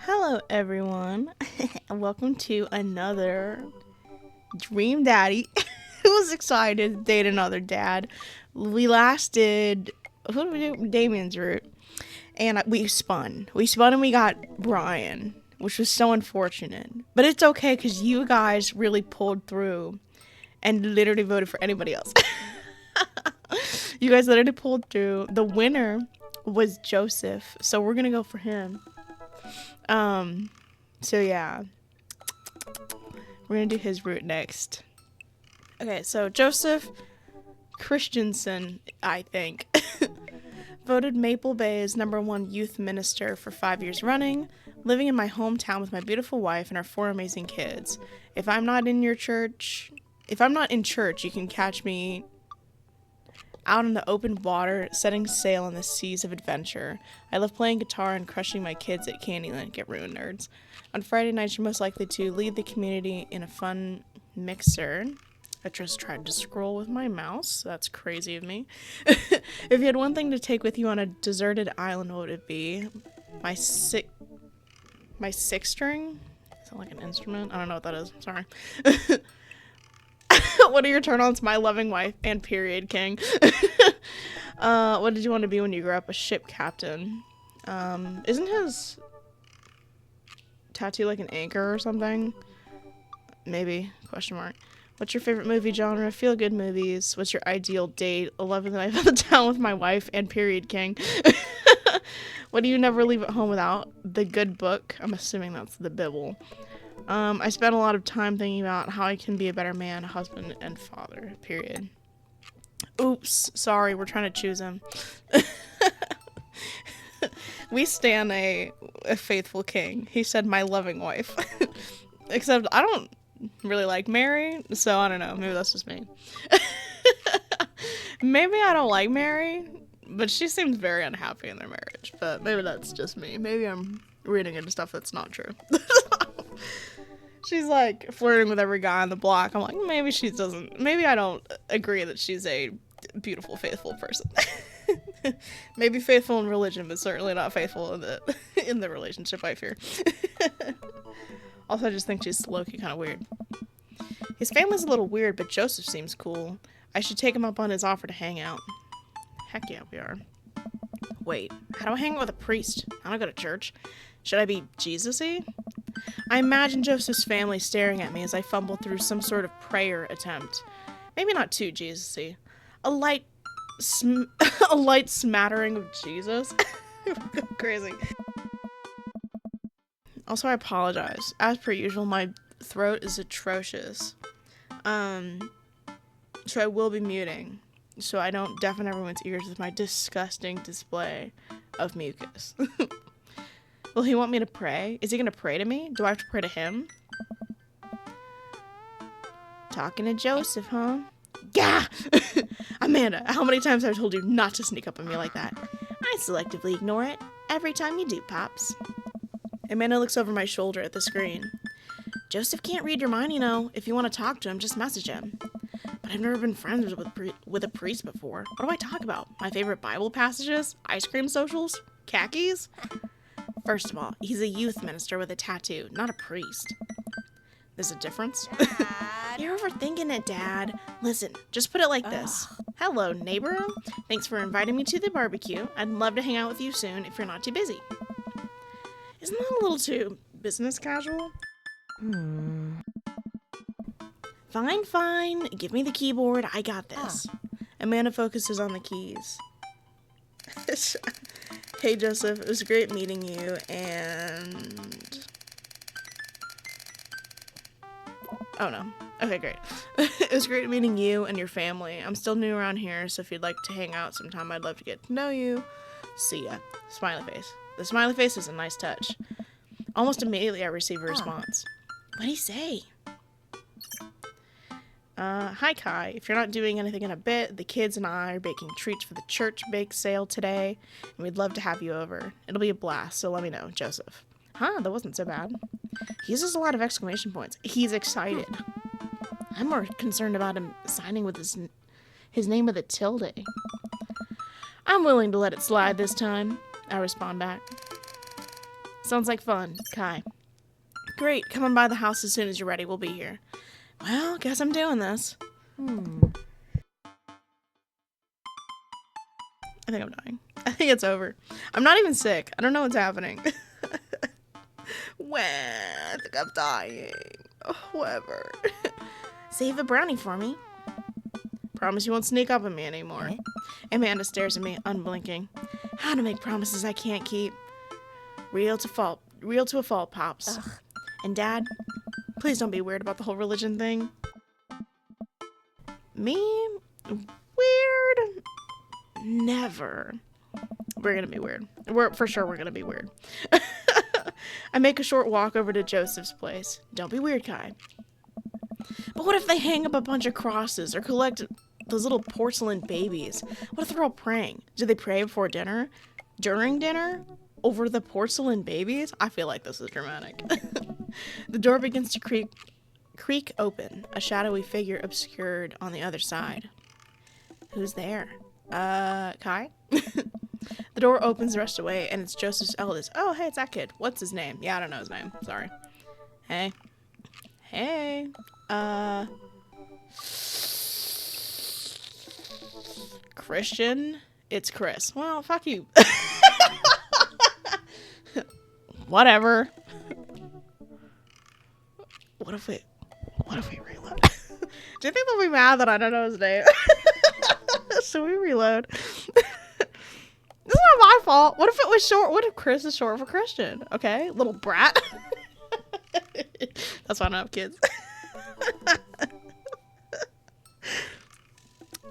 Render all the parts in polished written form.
Hello, everyone, and welcome to another Dream Daddy who's excited to date another dad. We last did, who did we do? Damien's route, and we spun. We spun and we got Brian, which was so unfortunate. But it's okay because you guys really pulled through and literally voted for anybody else. You guys literally pulled through. The winner was Joseph, so we're gonna go for him. So yeah, we're gonna do his route next. Okay, so Joseph Christensen, I think, voted Maple Bay as #1 youth minister for 5 years running, living in my hometown with my beautiful wife and our 4 amazing kids. If I'm not in church, you can catch me out in the open water, setting sail on the seas of adventure. I love playing guitar and crushing my kids at Candyland. Get ruined, nerds. On Friday nights, you're most likely to lead the community in a fun mixer. I just tried to scroll with my mouse. That's crazy of me. If you had one thing to take with you on a deserted island, what would it be? My six string? Is that like an instrument? I don't know what that is. Sorry. What are your turn-ons? My loving wife and period king. What did you want to be when you grew up? A ship captain. Isn't his tattoo like an anchor or something? Maybe. Question mark. What's your favorite movie genre? Feel good movies. What's your ideal date? 11th night out of town with my wife and period king. What do you never leave at home without? The good book. I'm assuming that's the Bible. I spent a lot of time thinking about how I can be a better man, husband, and father, period. Oops, sorry, we're trying to choose him. We stand a faithful king. He said my loving wife. Except I don't really like Mary, so I don't know, maybe that's just me. Maybe I don't like Mary, but she seems very unhappy in their marriage, but maybe that's just me. Maybe I'm reading into stuff that's not true. She's like flirting with every guy on the block. I'm like, maybe I don't agree that she's a beautiful, faithful person. Maybe faithful in religion, but certainly not faithful in the relationship, I fear. Also, I just think she's low-key kind of weird. His family's a little weird, but Joseph seems cool. I should take him up on his offer to hang out. Heck yeah, we are. Wait, how do I hang out with a priest? I don't go to church. Should I be Jesus-y? I imagine Joseph's family staring at me as I fumble through some sort of prayer attempt. Maybe not too Jesus-y. A light smattering of Jesus. Crazy. Also, I apologize. As per usual, my throat is atrocious. So I will be muting, so I don't deafen everyone's ears with my disgusting display of mucus. Will he want me to pray? Is he gonna pray to me? Do I have to pray to him? Talking to Joseph, huh? Gah! Amanda, how many times have I told you not to sneak up on me like that? I selectively ignore it every time you do, Pops. Amanda looks over my shoulder at the screen. Joseph can't read your mind, you know. If you want to talk to him, just message him. But I've never been friends with a priest before. What do I talk about? My favorite Bible passages? Ice cream socials? Khakis? First of all, he's a youth minister with a tattoo, not a priest. There's a difference? Dad. You're overthinking it, Dad. Listen, just put it like this. Hello, neighbor. Thanks for inviting me to the barbecue. I'd love to hang out with you soon if you're not too busy. Isn't that a little too business casual? Fine. Give me the keyboard. I got this. Amanda focuses on the keys. Hey, Joseph. It was great meeting you, and... Oh, no. Okay, great. It was great meeting you and your family. I'm still new around here, so if you'd like to hang out sometime, I'd love to get to know you. See ya. Smiley face. The smiley face is a nice touch. Almost immediately, I receive a response. What'd he say? Hi, Kai. If you're not doing anything in a bit, the kids and I are baking treats for the church bake sale today, and we'd love to have you over. It'll be a blast, so let me know, Joseph. Huh, that wasn't so bad. He uses a lot of exclamation points. He's excited. I'm more concerned about him signing with his name with a tilde. I'm willing to let it slide this time, I respond back. Sounds like fun, Kai. Great, come on by the house as soon as you're ready. We'll be here. Well, guess I'm doing this. I think I'm dying. I think it's over. I'm not even sick. I don't know what's happening. Well, I think I'm dying. Oh, whatever. Save a brownie for me. Promise you won't sneak up on me anymore. Amanda stares at me, unblinking. How to make promises I can't keep. Real to a fault, Pops. Ugh. And Dad, please don't be weird about the whole religion thing. Me? Weird? Never. We're gonna be weird. We're gonna be weird. I make a short walk over to Joseph's place. Don't be weird, Kai. But what if they hang up a bunch of crosses or collect those little porcelain babies? What if they're all praying? Do they pray before dinner? During dinner? Over the porcelain babies? I feel like this is dramatic. The door begins to creak open, a shadowy figure obscured on the other side. Who's there? Kai? The door opens the rest away, and it's Joseph's eldest. Oh, hey, it's that kid. What's his name? Yeah, I don't know his name. Sorry. Hey. Hey. Christian? It's Chris. Well, fuck you. Whatever. What if we reload? Do you think they'll be mad that I don't know his name? Should we reload? This is not my fault. What if it was short? What if Chris is short for Christian? Okay, little brat. That's why I don't have kids. I'm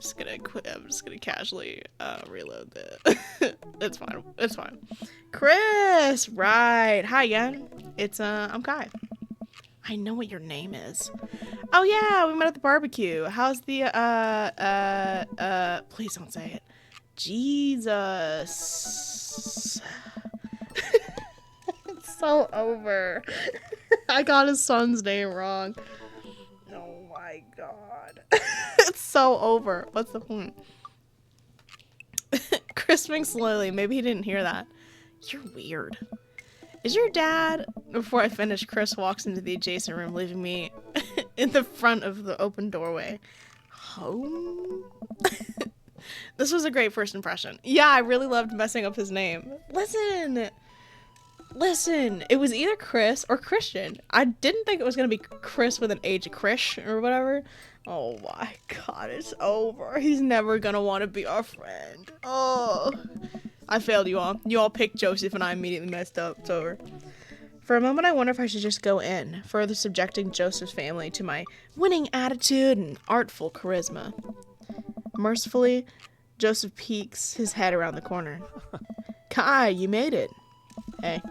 just gonna casually reload that. It's fine. It's fine. Chris, right? Hi again. It's I'm Kai. I know what your name is. Oh yeah, we met at the barbecue. How's the please don't say it. Jesus. It's so over. I got his son's name wrong. Oh my god. It's so over. What's the point? Crisping slowly. Maybe he didn't hear that. You're weird. Is your dad? Before I finish, Chris walks into the adjacent room, leaving me in the front of the open doorway. Home? This was a great first impression. Yeah, I really loved messing up his name. Listen. It was either Chris or Christian. I didn't think it was going to be Chris with an H, Krish or whatever. Oh my god, it's over. He's never going to want to be our friend. Oh. I failed you all. You all picked Joseph and I immediately messed up. It's over. For a moment, I wonder if I should just go in, further subjecting Joseph's family to my winning attitude and artful charisma. Mercifully, Joseph peeks his head around the corner. Kai, you made it. Hey.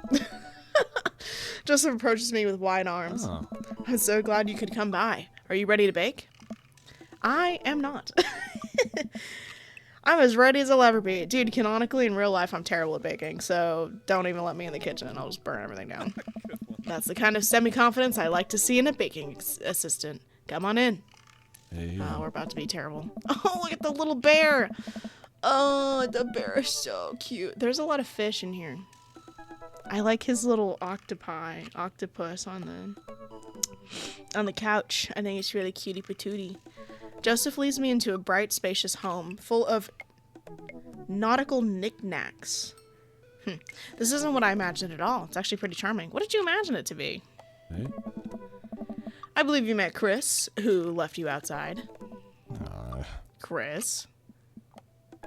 Joseph approaches me with wide arms. Oh. I'm so glad you could come by. Are you ready to bake? I am not. I'm as ready as I'll ever be. Dude, canonically, in real life, I'm terrible at baking, so don't even let me in the kitchen. I'll just burn everything down. That's the kind of semi-confidence I like to see in a baking assistant. Come on in. Hey. Oh, we're about to be terrible. Oh, look at the little bear. Oh, the bear is so cute. There's a lot of fish in here. I like his little octopus on the couch. I think it's really cutie patootie. Joseph leads me into a bright, spacious home full of nautical knickknacks. This isn't what I imagined at all. It's actually pretty charming. What did you imagine it to be? Hey? I believe you met Chris, who left you outside. Chris?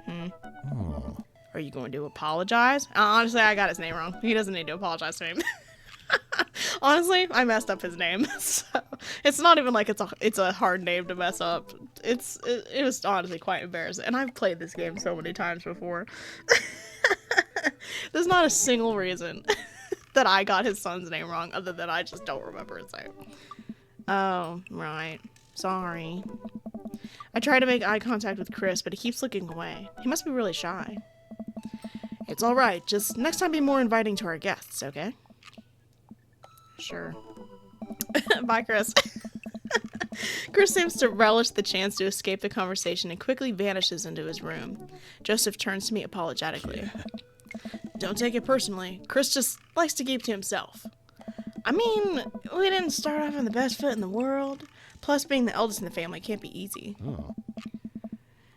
Oh. Are you going to apologize? Honestly, I got his name wrong. He doesn't need to apologize to me. Honestly, I messed up his name. So it's not even like it's a hard name to mess up. It was honestly quite embarrassing. And I've played this game so many times before. There's not a single reason that I got his son's name wrong other than I just don't remember his name. Oh, right. Sorry. I try to make eye contact with Chris, but he keeps looking away. He must be really shy. It's alright. Just next time be more inviting to our guests, okay? Sure. Bye, Chris. Chris seems to relish the chance to escape the conversation and quickly vanishes into his room. Joseph turns to me apologetically. Don't take it personally. Chris just likes to keep to himself. I mean, we didn't start off on the best foot in the world. Plus, being the eldest in the family can't be easy. Oh.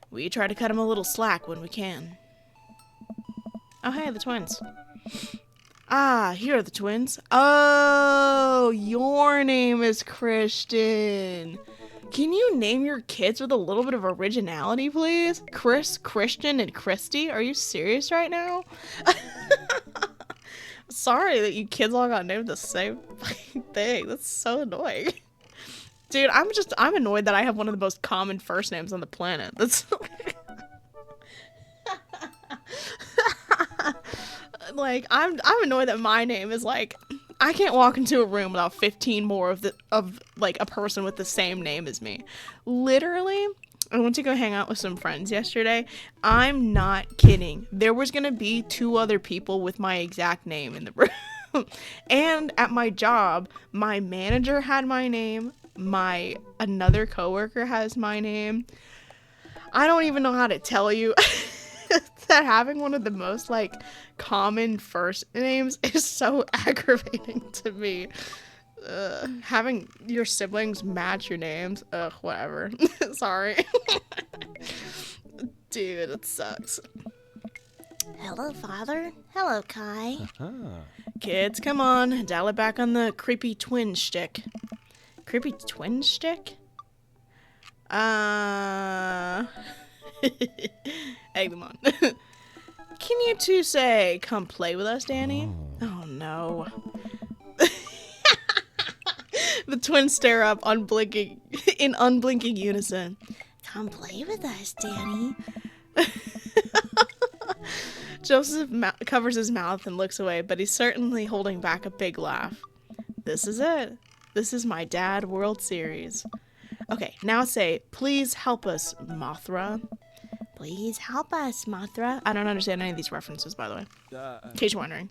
We try to cut him a little slack when we can. Oh, hey, the twins. Ah, here are the twins. Oh, your name is Christian. Can you name your kids with a little bit of originality, please? Chris, Christian, and Christy? Are you serious right now? Sorry that you kids all got named the same thing. That's so annoying. Dude, I'm annoyed that I have one of the most common first names on the planet. That's like I'm annoyed that my name is like I can't walk into a room without 15 more of like a person with the same name as me. Literally, I went to go hang out with some friends yesterday. I'm not kidding. There was gonna be 2 other people with my exact name in the room. And at my job, my manager had my name. Another coworker has my name. I don't even know how to tell you that having one of the most like common first names is so aggravating to me. Having your siblings match your names, whatever. Sorry. Dude, it sucks. Hello, Father. Hello, Kai. Kids, come on. Dial it back on the creepy twin shtick. Creepy twin shtick? Egg them on. Can you two say, come play with us, Danny? Oh no. The twins stare up, in unblinking unison. Come play with us, Danny. Joseph covers his mouth and looks away, but he's certainly holding back a big laugh. This is it. This is my dad World Series. Okay, now say, please help us, Mothra. Please help us, Mothra. I don't understand any of these references, by the way. In case you're wondering.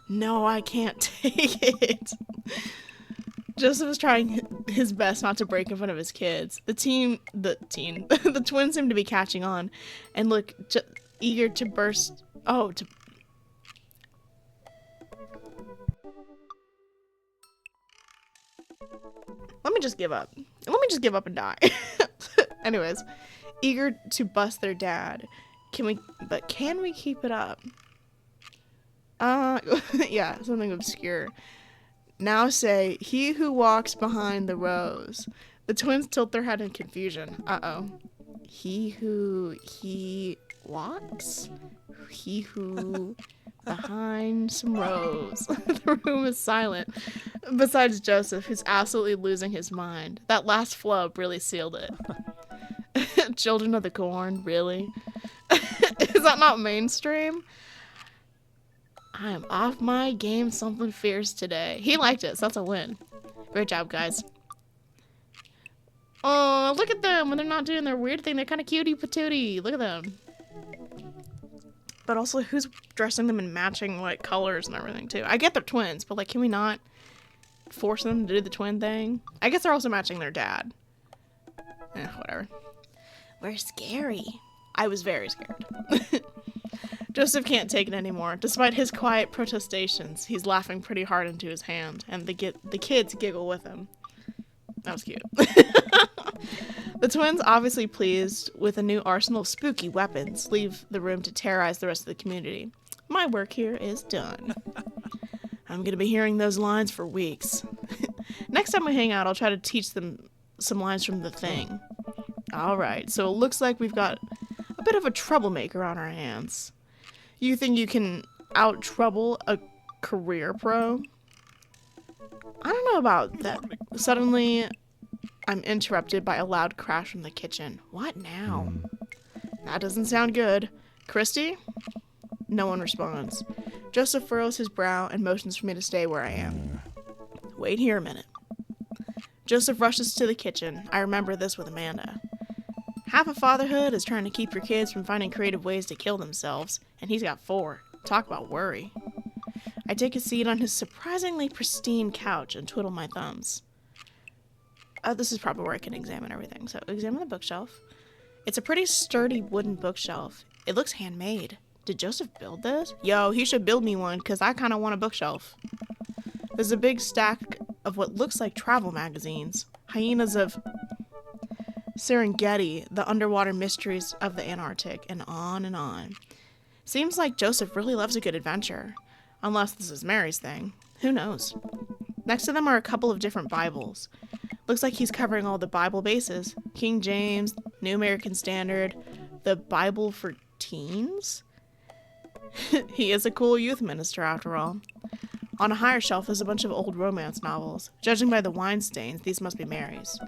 No, I can't take it. Joseph is trying his best not to break in front of his kids. The twins seem to be catching on and look eager to burst. Let me just give up. Let me just give up and die. Anyways, eager to bust their dad. Can we keep it up? Yeah, something obscure. Now say, he who walks behind the rows. The twins tilt their head in confusion. Uh-oh. He walks? He who behind some rows. The room is silent. Besides Joseph, who's absolutely losing his mind. That last flub really sealed it. Children of the Corn, really? Is that not mainstream? I am off my game something fierce today. He liked it, so that's a win. Great job, guys. Oh, look at them when they're not doing their weird thing. They're kind of cutie patootie. Look at them. But also, who's dressing them in matching, like, colors and everything, too? I get they're twins, but, like, can we not force them to do the twin thing? I guess they're also matching their dad. Whatever. We're scary. I was very scared. Joseph can't take it anymore. Despite his quiet protestations, he's laughing pretty hard into his hand, and the kids giggle with him. That was cute. The twins, obviously pleased with a new arsenal of spooky weapons, leave the room to terrorize the rest of the community. My work here is done. I'm gonna be hearing those lines for weeks. Next time we hang out, I'll try to teach them some lines from The Thing. Alright, so it looks like we've got a bit of a troublemaker on our hands. You think you can out-trouble a career pro? I don't know about that. Suddenly, I'm interrupted by a loud crash from the kitchen. What now? That doesn't sound good. Christy? No one responds. Joseph furrows his brow and motions for me to stay where I am. Wait here a minute. Joseph rushes to the kitchen. I remember this with Amanda. Half of fatherhood is trying to keep your kids from finding creative ways to kill themselves, and he's got 4. Talk about worry. I take a seat on his surprisingly pristine couch and twiddle my thumbs. This is probably where I can examine everything. So, examine the bookshelf. It's a pretty sturdy wooden bookshelf. It looks handmade. Did Joseph build this? Yo, he should build me one, because I kind of want a bookshelf. There's a big stack of what looks like travel magazines. Hyenas of Serengeti, the underwater mysteries of the Antarctic, and on and on. Seems like Joseph really loves a good adventure. Unless this is Mary's thing. Who knows? Next to them are a couple of different Bibles. Looks like he's covering all the Bible bases. King James, New American Standard, the Bible for teens? He is a cool youth minister after all. On a higher shelf is a bunch of old romance novels. Judging by the wine stains, these must be Mary's.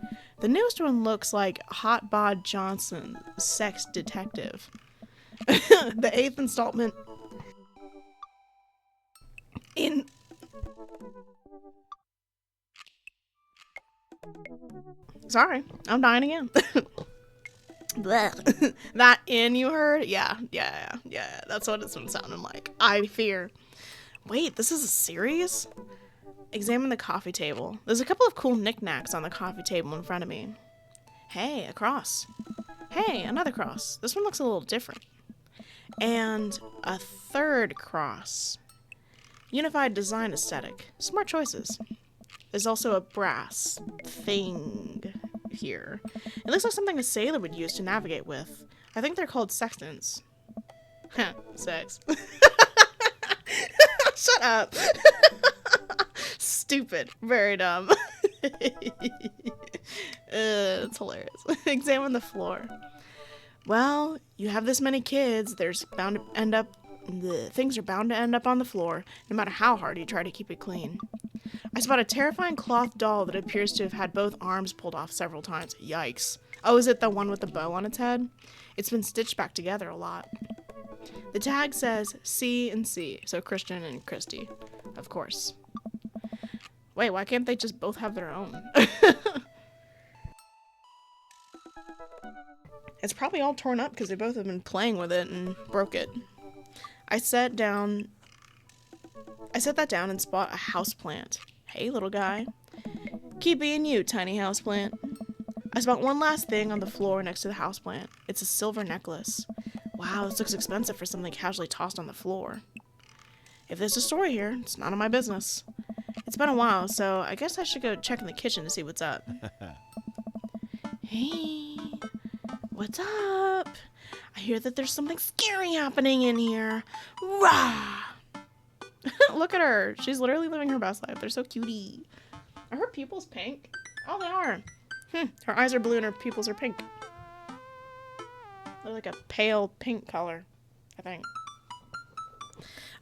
The newest one looks like Hot Bod Johnson, Sex Detective. The 8th installment in... Sorry, I'm dying again. Blech. That in you heard? Yeah, that's what it's been sounding like. I fear. Wait, this is a series? Examine the coffee table. There's a couple of cool knickknacks on the coffee table in front of me. Hey, a cross. Hey, another cross. This one looks a little different. And a third cross. Unified design aesthetic. Smart choices. There's also a brass thing here. It looks like something a sailor would use to navigate with. I think they're called sextants. Sex. Shut up. Stupid. Very dumb. It's hilarious. Examine the floor. Well, you have this many kids, there's bound to end up... things are bound to end up on the floor, no matter how hard you try to keep it clean. I spot a terrifying cloth doll that appears to have had both arms pulled off several times. Yikes. Oh, is it the one with the bow on its head? It's been stitched back together a lot. The tag says C and C, so Christian and Christy, of course. Wait, why can't they just both have their own? It's probably all torn up because they both have been playing with it and broke it. I set that down and spot a houseplant. Hey, little guy. Keep being you, tiny houseplant. I spot one last thing on the floor next to the houseplant. It's a silver necklace. Wow, this looks expensive for something casually tossed on the floor. If there's a story here, it's none of my business. It's been a while, so I guess I should go check in the kitchen to see what's up. Hey, what's up? I hear that there's something scary happening in here. Rah! Look at her. She's literally living her best life. They're so cutie. Are her pupils pink? Oh, they are. Her eyes are blue and her pupils are pink. They're like a pale pink color, I think.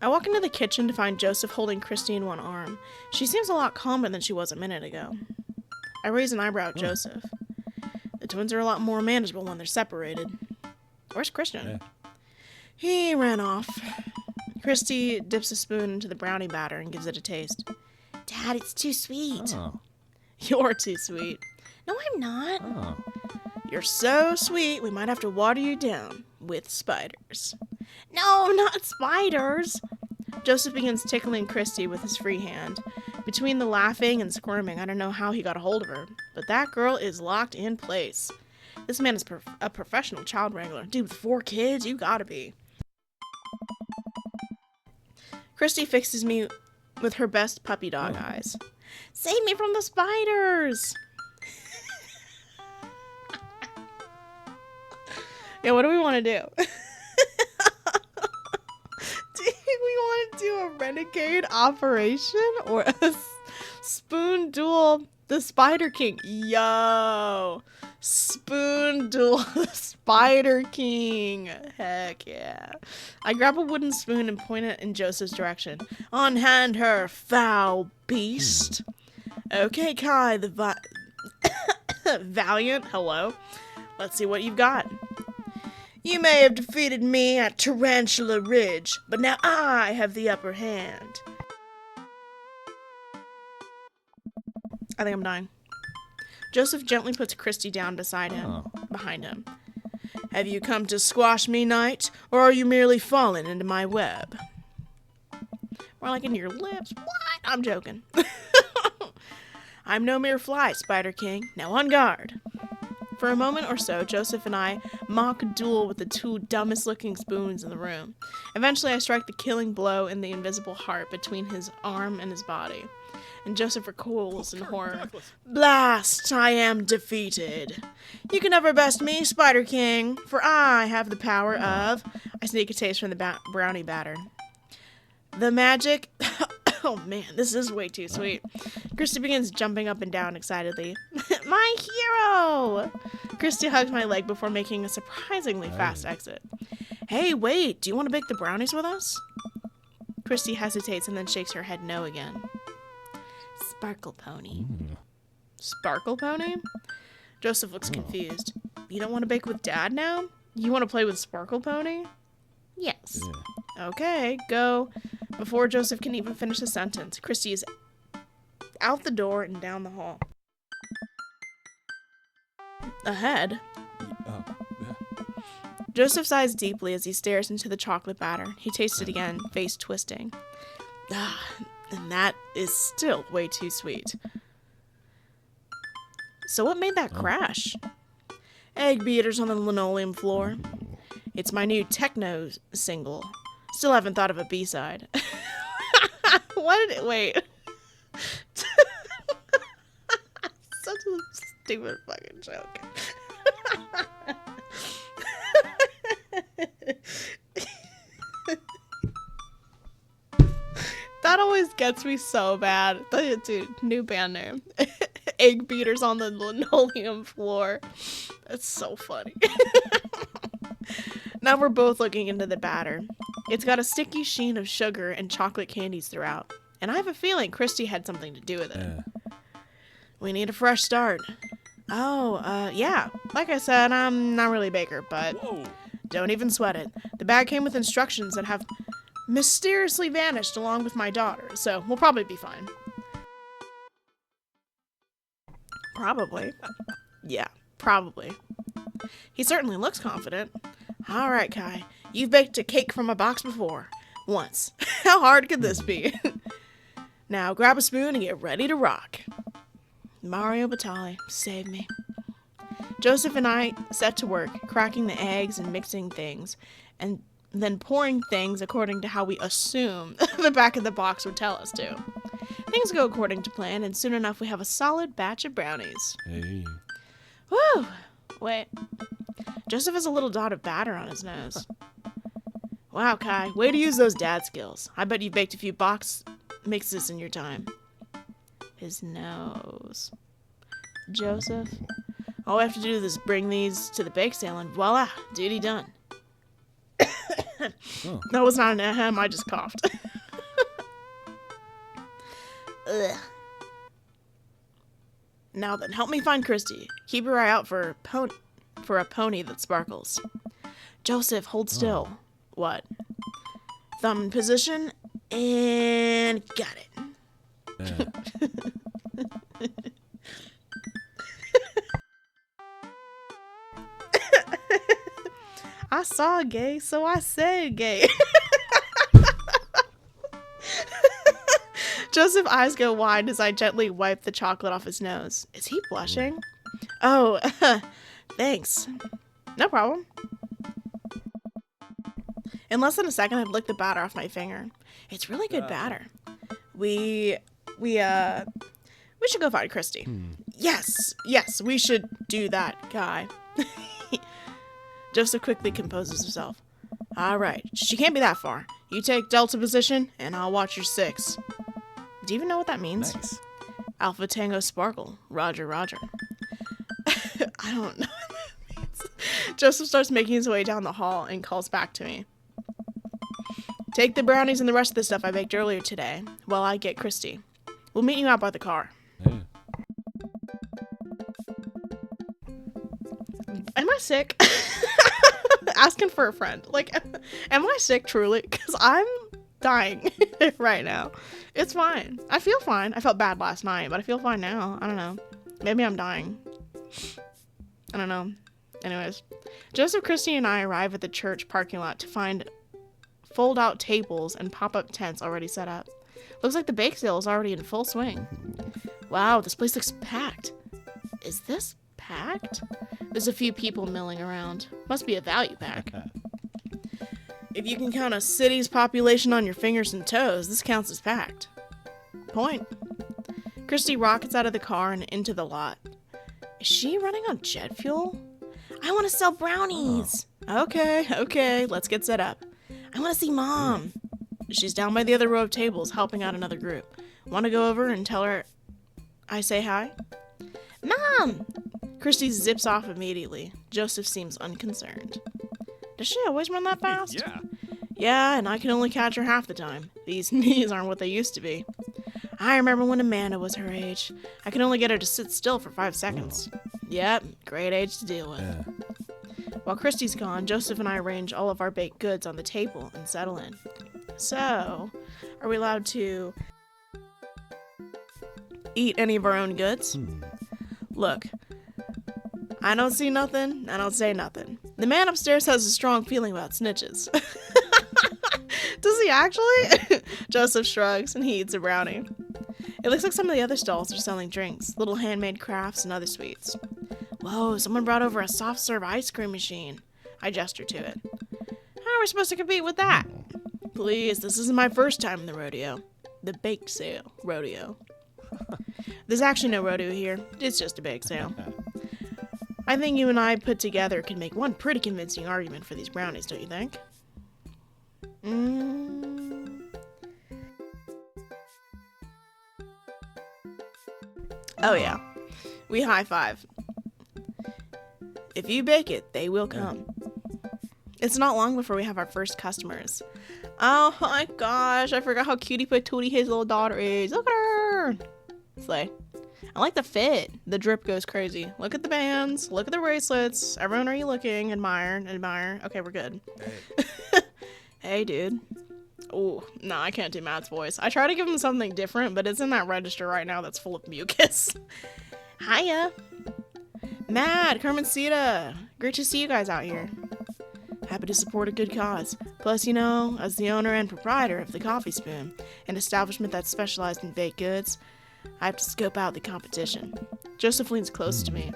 I walk into the kitchen to find Joseph holding Christy in one arm. She seems a lot calmer than she was a minute ago. I raise an eyebrow at Joseph. The twins are a lot more manageable when they're separated. Where's Christian? Yeah. He ran off. Christy dips a spoon into the brownie batter and gives it a taste. Dad, it's too sweet. Oh. You're too sweet. No, I'm not. Oh. You're so sweet, we might have to water you down with spiders. No, not spiders. Joseph begins tickling Christy with his free hand. Between the laughing and squirming, I don't know how he got a hold of her, but that girl is locked in place. This man is a professional child wrangler. Dude, with 4 kids, you gotta be. Christy fixes me with her best puppy dog eyes. Save me from the spiders! Yeah, what do we want to do? Do we want to do a renegade operation or a spoon duel the Spider King? Yo! Spoon duel the Spider King. Heck yeah. I grab a wooden spoon and point it in Joseph's direction. Unhand her, foul beast. Okay, Kai, the Valiant, hello. Let's see what you've got. You may have defeated me at Tarantula Ridge, but now I have the upper hand. I think I'm dying. Joseph gently puts Christy down beside him, behind him. Have you come to squash me, knight, or are you merely fallen into my web? More like into your lips. What? I'm joking. I'm no mere fly, Spider King. Now on guard. For a moment or so, Joseph and I mock duel with the 2 dumbest looking spoons in the room. Eventually, I strike the killing blow in the invisible heart between his arm and his body. And Joseph recoils in horror. Blast! I am defeated. You can never best me, Spider King, for I have the power of... I sneak a taste from the brownie batter. The magic... Oh man, this is way too sweet. Christy begins jumping up and down excitedly. My hero! Christy hugs my leg before making a surprisingly fast exit. Hey, wait, do you want to bake the brownies with us? Christy hesitates and then shakes her head no again. Sparkle Pony. Sparkle Pony? Joseph looks confused. You don't want to bake with Dad now? You want to play with Sparkle Pony? Yes. Okay, go. Before Joseph can even finish a sentence, Christy is out the door and down the hall. Ahead. Joseph sighs deeply as he stares into the chocolate batter. He tastes it again, face twisting. And that is still way too sweet. So what made that crash? Egg beaters on the linoleum floor. It's my new techno single. Still haven't thought of a B-side. Wait. Such a stupid fucking joke. That always gets me so bad. Dude, new band name. Egg beaters on the linoleum floor. That's so funny. Now we're both looking into the batter. It's got a sticky sheen of sugar and chocolate candies throughout. And I have a feeling Christy had something to do with it. We need a fresh start. Yeah. Like I said, I'm not really a baker, but don't even sweat it. The bag came with instructions that have mysteriously vanished along with my daughter, so we'll probably be fine. Probably. Yeah, probably. He certainly looks confident. All right, Kai, you've baked a cake from a box before. Once. How hard could this be? Now grab a spoon and get ready to rock. Mario Batali, save me. Joseph and I set to work, cracking the eggs and mixing things, and then pouring things according to how we assume the back of the box would tell us to. Things go according to plan, and soon enough we have a solid batch of brownies. Hey. Woo! Wait. Joseph has a little dot of batter on his nose. Wow, Kai, way to use those dad skills. I bet you baked a few box mixes in your time. His nose. Joseph. All we have to do is bring these to the bake sale and voila, duty done. That was not an ahem, I just coughed. Ugh. Now then, help me find Christy. Keep your eye out for a pony that sparkles. Joseph, hold still. What? Thumb in position, and got it. I saw gay, so I said gay. Joseph's eyes go wide as I gently wipe the chocolate off his nose. Is he blushing? Oh, thanks. No problem. In less than a second, I'd licked the batter off my finger. It's really good batter. We should go find Christy. Yes, we should do that, Guy. Joseph quickly composes himself. All right, she can't be that far. You take Delta position, and I'll watch your 6. Do you even know what that means? Nice. Alpha Tango Sparkle. Roger, roger. I don't know what that means. Joseph starts making his way down the hall and calls back to me. Take the brownies and the rest of the stuff I baked earlier today while I get Christy. We'll meet you out by the car. Yeah. Am I sick? Asking for a friend. Like, am I sick truly? Because I'm dying right now. It's fine. I feel fine. I felt bad last night, but I feel fine now. I don't know. Maybe I'm dying. I don't know. Anyways, Joseph, Christy, and I arrive at the church parking lot to find fold-out tables and pop-up tents already set up. Looks like the bake sale is already in full swing. Wow, this place looks packed. Is this packed? There's a few people milling around. Must be a value pack. If you can count a city's population on your fingers and toes, this counts as packed. Point. Christy rockets out of the car and into the lot. Is she running on jet fuel? I want to sell brownies. Okay, let's get set up. I want to see Mom. She's down by the other row of tables helping out another group. Want to go over and tell her I say hi? Mom! Christy zips off immediately. Joseph seems unconcerned. Does she always run that fast? Yeah. Yeah, and I can only catch her half the time. These knees aren't what they used to be. I remember when Amanda was her age. I could only get her to sit still for 5 seconds. Yep, great age to deal with. Yeah. While Christy's gone, Joseph and I arrange all of our baked goods on the table and settle in. So, are we allowed to eat any of our own goods? Look, I don't see nothing, I don't say nothing. The man upstairs has a strong feeling about snitches. Does he actually? Joseph shrugs and he eats a brownie. It looks like some of the other stalls are selling drinks, little handmade crafts, and other sweets. Whoa, someone brought over a soft serve ice cream machine. I gesture to it. How are we supposed to compete with that? Please, this isn't my first time in the rodeo. The bake sale rodeo. There's actually no rodeo here. It's just a bake sale. I think you and I put together can make one pretty convincing argument for these brownies, don't you think? Oh yeah. We high five. If you bake it, they will come. It's not long before we have our first customers. Oh my gosh, I forgot how cutie patootie his little daughter is. Look at her! Slay. I like the fit. The drip goes crazy. Look at the bands. Look at the bracelets. Everyone, are you looking? Admire. Okay, we're good. Hey. Hey, dude. Oh, no, I can't do Matt's voice. I try to give him something different, but it's in that register right now that's full of mucus. Hiya. Matt, Carmencita. Great to see you guys out here. Happy to support a good cause. Plus, you know, as the owner and proprietor of the Coffee Spoon, an establishment that's specialized in baked goods, I have to scope out the competition. Joseph leans close to me.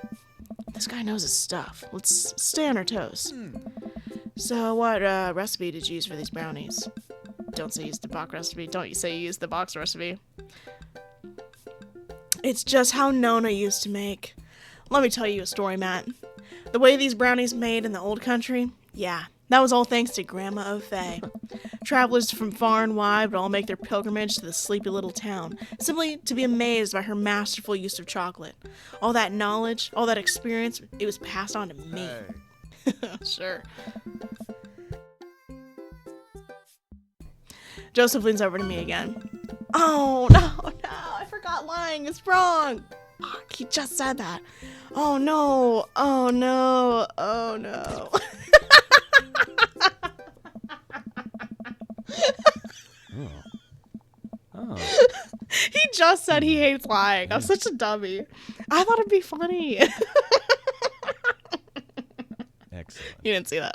This guy knows his stuff. Let's stay on our toes. So what recipe did you use for these brownies? Don't say use the box recipe. Don't you say you use the box recipe. It's just how Nona used to make. Let me tell you a story, Matt. The way these brownies made in the old country, yeah, that was all thanks to Grandma O'Fay. Travelers from far and wide would all make their pilgrimage to the sleepy little town, simply to be amazed by her masterful use of chocolate. All that knowledge, all that experience, it was passed on to me. Hey. Sure. Joseph leans over to me again. Oh, no, I forgot lying. It's wrong. Oh, he just said that. Oh, no. Oh, no. Oh. He just said he hates lying. I'm such a dummy. I thought it'd be funny. Excellent. You didn't see that.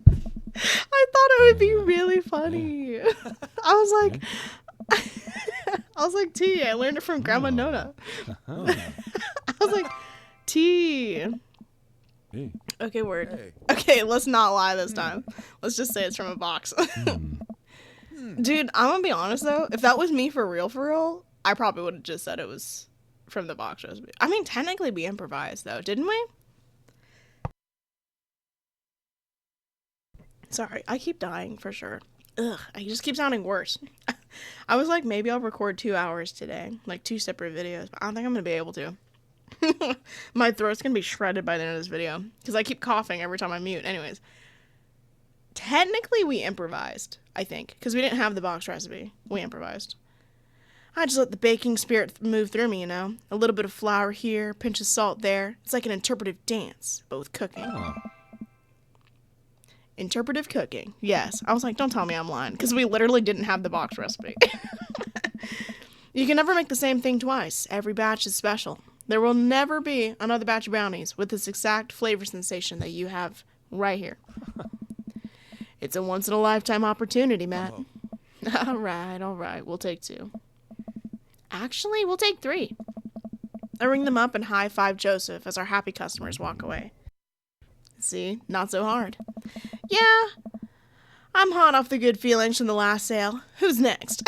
I thought it would be really funny. I was like, T, I learned it from Grandma Nona. I was like, T. Hey. Okay, word. Hey. Okay, let's not lie this time. Let's just say it's from a box. Dude, I'm gonna be honest though. If that was me for real, I probably would have just said it was from the box recipe. I mean, technically we improvised though, didn't we? Sorry, I keep dying for sure. Ugh, I just keep sounding worse. I was like, maybe I'll record 2 hours today, like 2 separate videos, but I don't think I'm gonna be able to. My throat's gonna be shredded by the end of this video because I keep coughing every time I mute. Anyways, technically we improvised, I think, because we didn't have the box recipe. We improvised. I just let the baking spirit move through me, you know? A little bit of flour here, pinch of salt there. It's like an interpretive dance, but with cooking. Oh. Interpretive cooking. Yes. I was like, don't tell me I'm lying, because we literally didn't have the box recipe. You can never make the same thing twice. Every batch is special. There will never be another batch of brownies with this exact flavor sensation that you have right here. It's a once-in-a-lifetime opportunity, Matt. All right. We'll take 2. Actually, we'll take 3. I ring them up and high-five Joseph as our happy customers walk away. See? Not so hard. Yeah, I'm hot off the good feelings from the last sale. Who's next?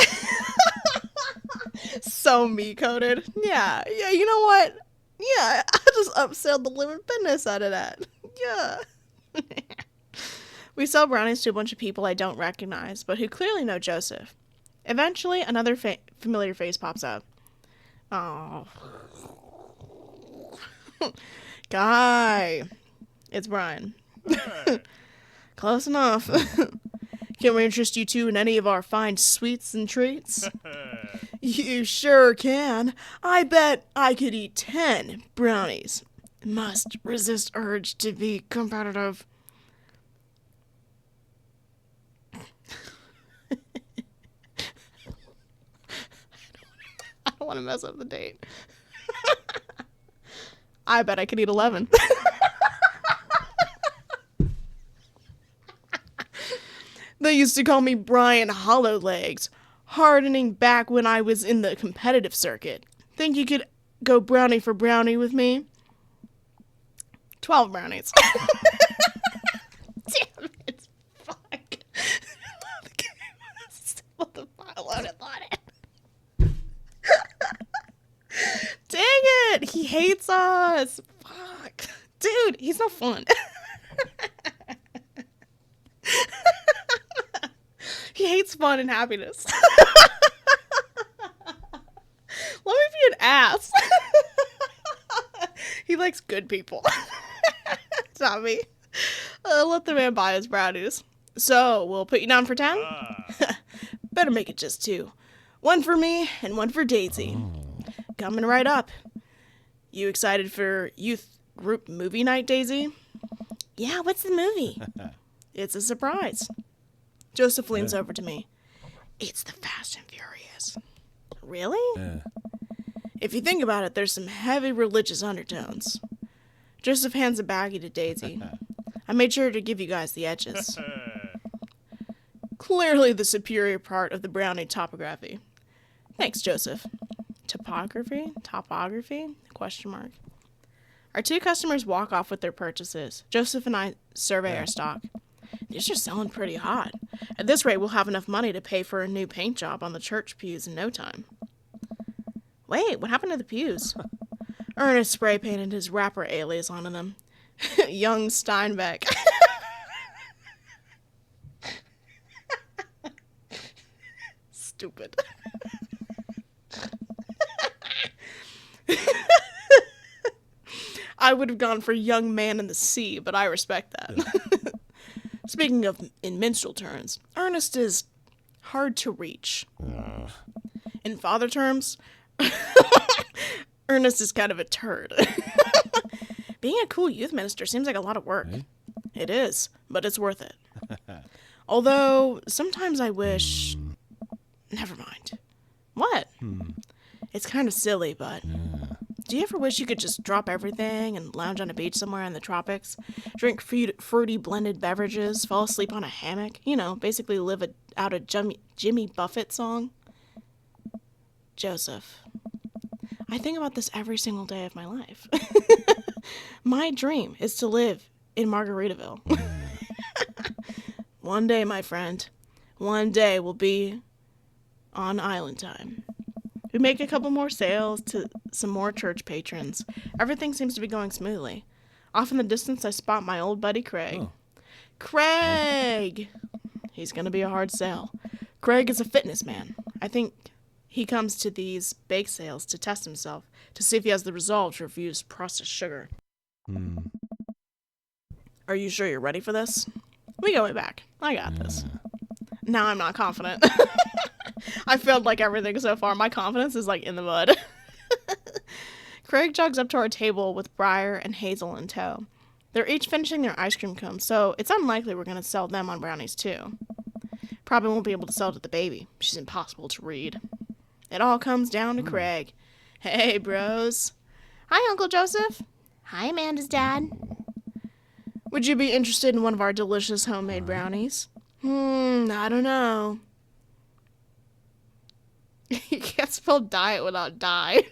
So me-coded. Yeah, you know what? Yeah, I just upselled the living business out of that. Yeah. We sell brownies to a bunch of people I don't recognize, but who clearly know Joseph. Eventually, another familiar face pops up. Oh. Guy. It's Brian. Close enough. Can we interest you two in any of our fine sweets and treats? You sure can. I bet I could eat 10 brownies. Must resist urge to be competitive. I don't want to mess up the date. I bet I could eat 11. They used to call me Brian Hollowlegs, hardening back when I was in the competitive circuit. Think you could go brownie for brownie with me? 12 brownies. Damn it. Fuck. What the fuck? I loaded it. Dang it. He hates us. Fuck. Dude, he's no fun. He hates fun and happiness. Let me be an ass. He likes good people. It's not me. Let the man buy his brownies. So, we'll put you down for 10? Better make it just 2. 1 for me and 1 for Daisy. Coming right up. You excited for youth group movie night, Daisy? Yeah, what's the movie? It's a surprise. Joseph leans over to me. It's the Fast and Furious. Really? If you think about it, there's some heavy religious undertones. Joseph hands a baggie to Daisy. I made sure to give you guys the edges. Clearly the superior part of the brownie topography. Thanks, Joseph. Topography? Topography? Question mark. Our 2 customers walk off with their purchases. Joseph and I survey our stock. These are selling pretty hot. At this rate, we'll have enough money to pay for a new paint job on the church pews in no time. Wait, what happened to the pews? Ernest spray painted his rapper alias onto them. Young Steinbeck. Stupid. I would have gone for young man in the sea, but I respect that. Speaking of in minstrel terms, Ernest is hard to reach. In father terms, Ernest is kind of a turd. Being a cool youth minister seems like a lot of work. It is, but it's worth it. Although, sometimes I wish... Never mind. What? It's kind of silly, but... Do you ever wish you could just drop everything and lounge on a beach somewhere in the tropics? Drink fruity blended beverages, fall asleep on a hammock? You know, basically live out a Jimmy Buffett song? Joseph. I think about this every single day of my life. My dream is to live in Margaritaville. One day, my friend. One day we'll be on island time. We make a couple more sales to some more church patrons. Everything seems to be going smoothly. Off in the distance, I spot my old buddy Craig. Oh. Craig! He's gonna be a hard sell. Craig is a fitness man. I think he comes to these bake sales to test himself, to see if he has the resolve to refuse processed sugar. Are you sure you're ready for this? We go way back. I got this. Now I'm not confident. I failed like everything so far. My confidence is like in the mud. Craig jogs up to our table with Briar and Hazel in tow. They're each finishing their ice cream cones, so it's unlikely we're going to sell them on brownies too. Probably won't be able to sell to the baby. She's impossible to read. It all comes down to Craig. Hey, bros. Hi, Uncle Joseph. Hi, Amanda's dad. Would you be interested in one of our delicious homemade brownies? I don't know. You can't spell diet without die.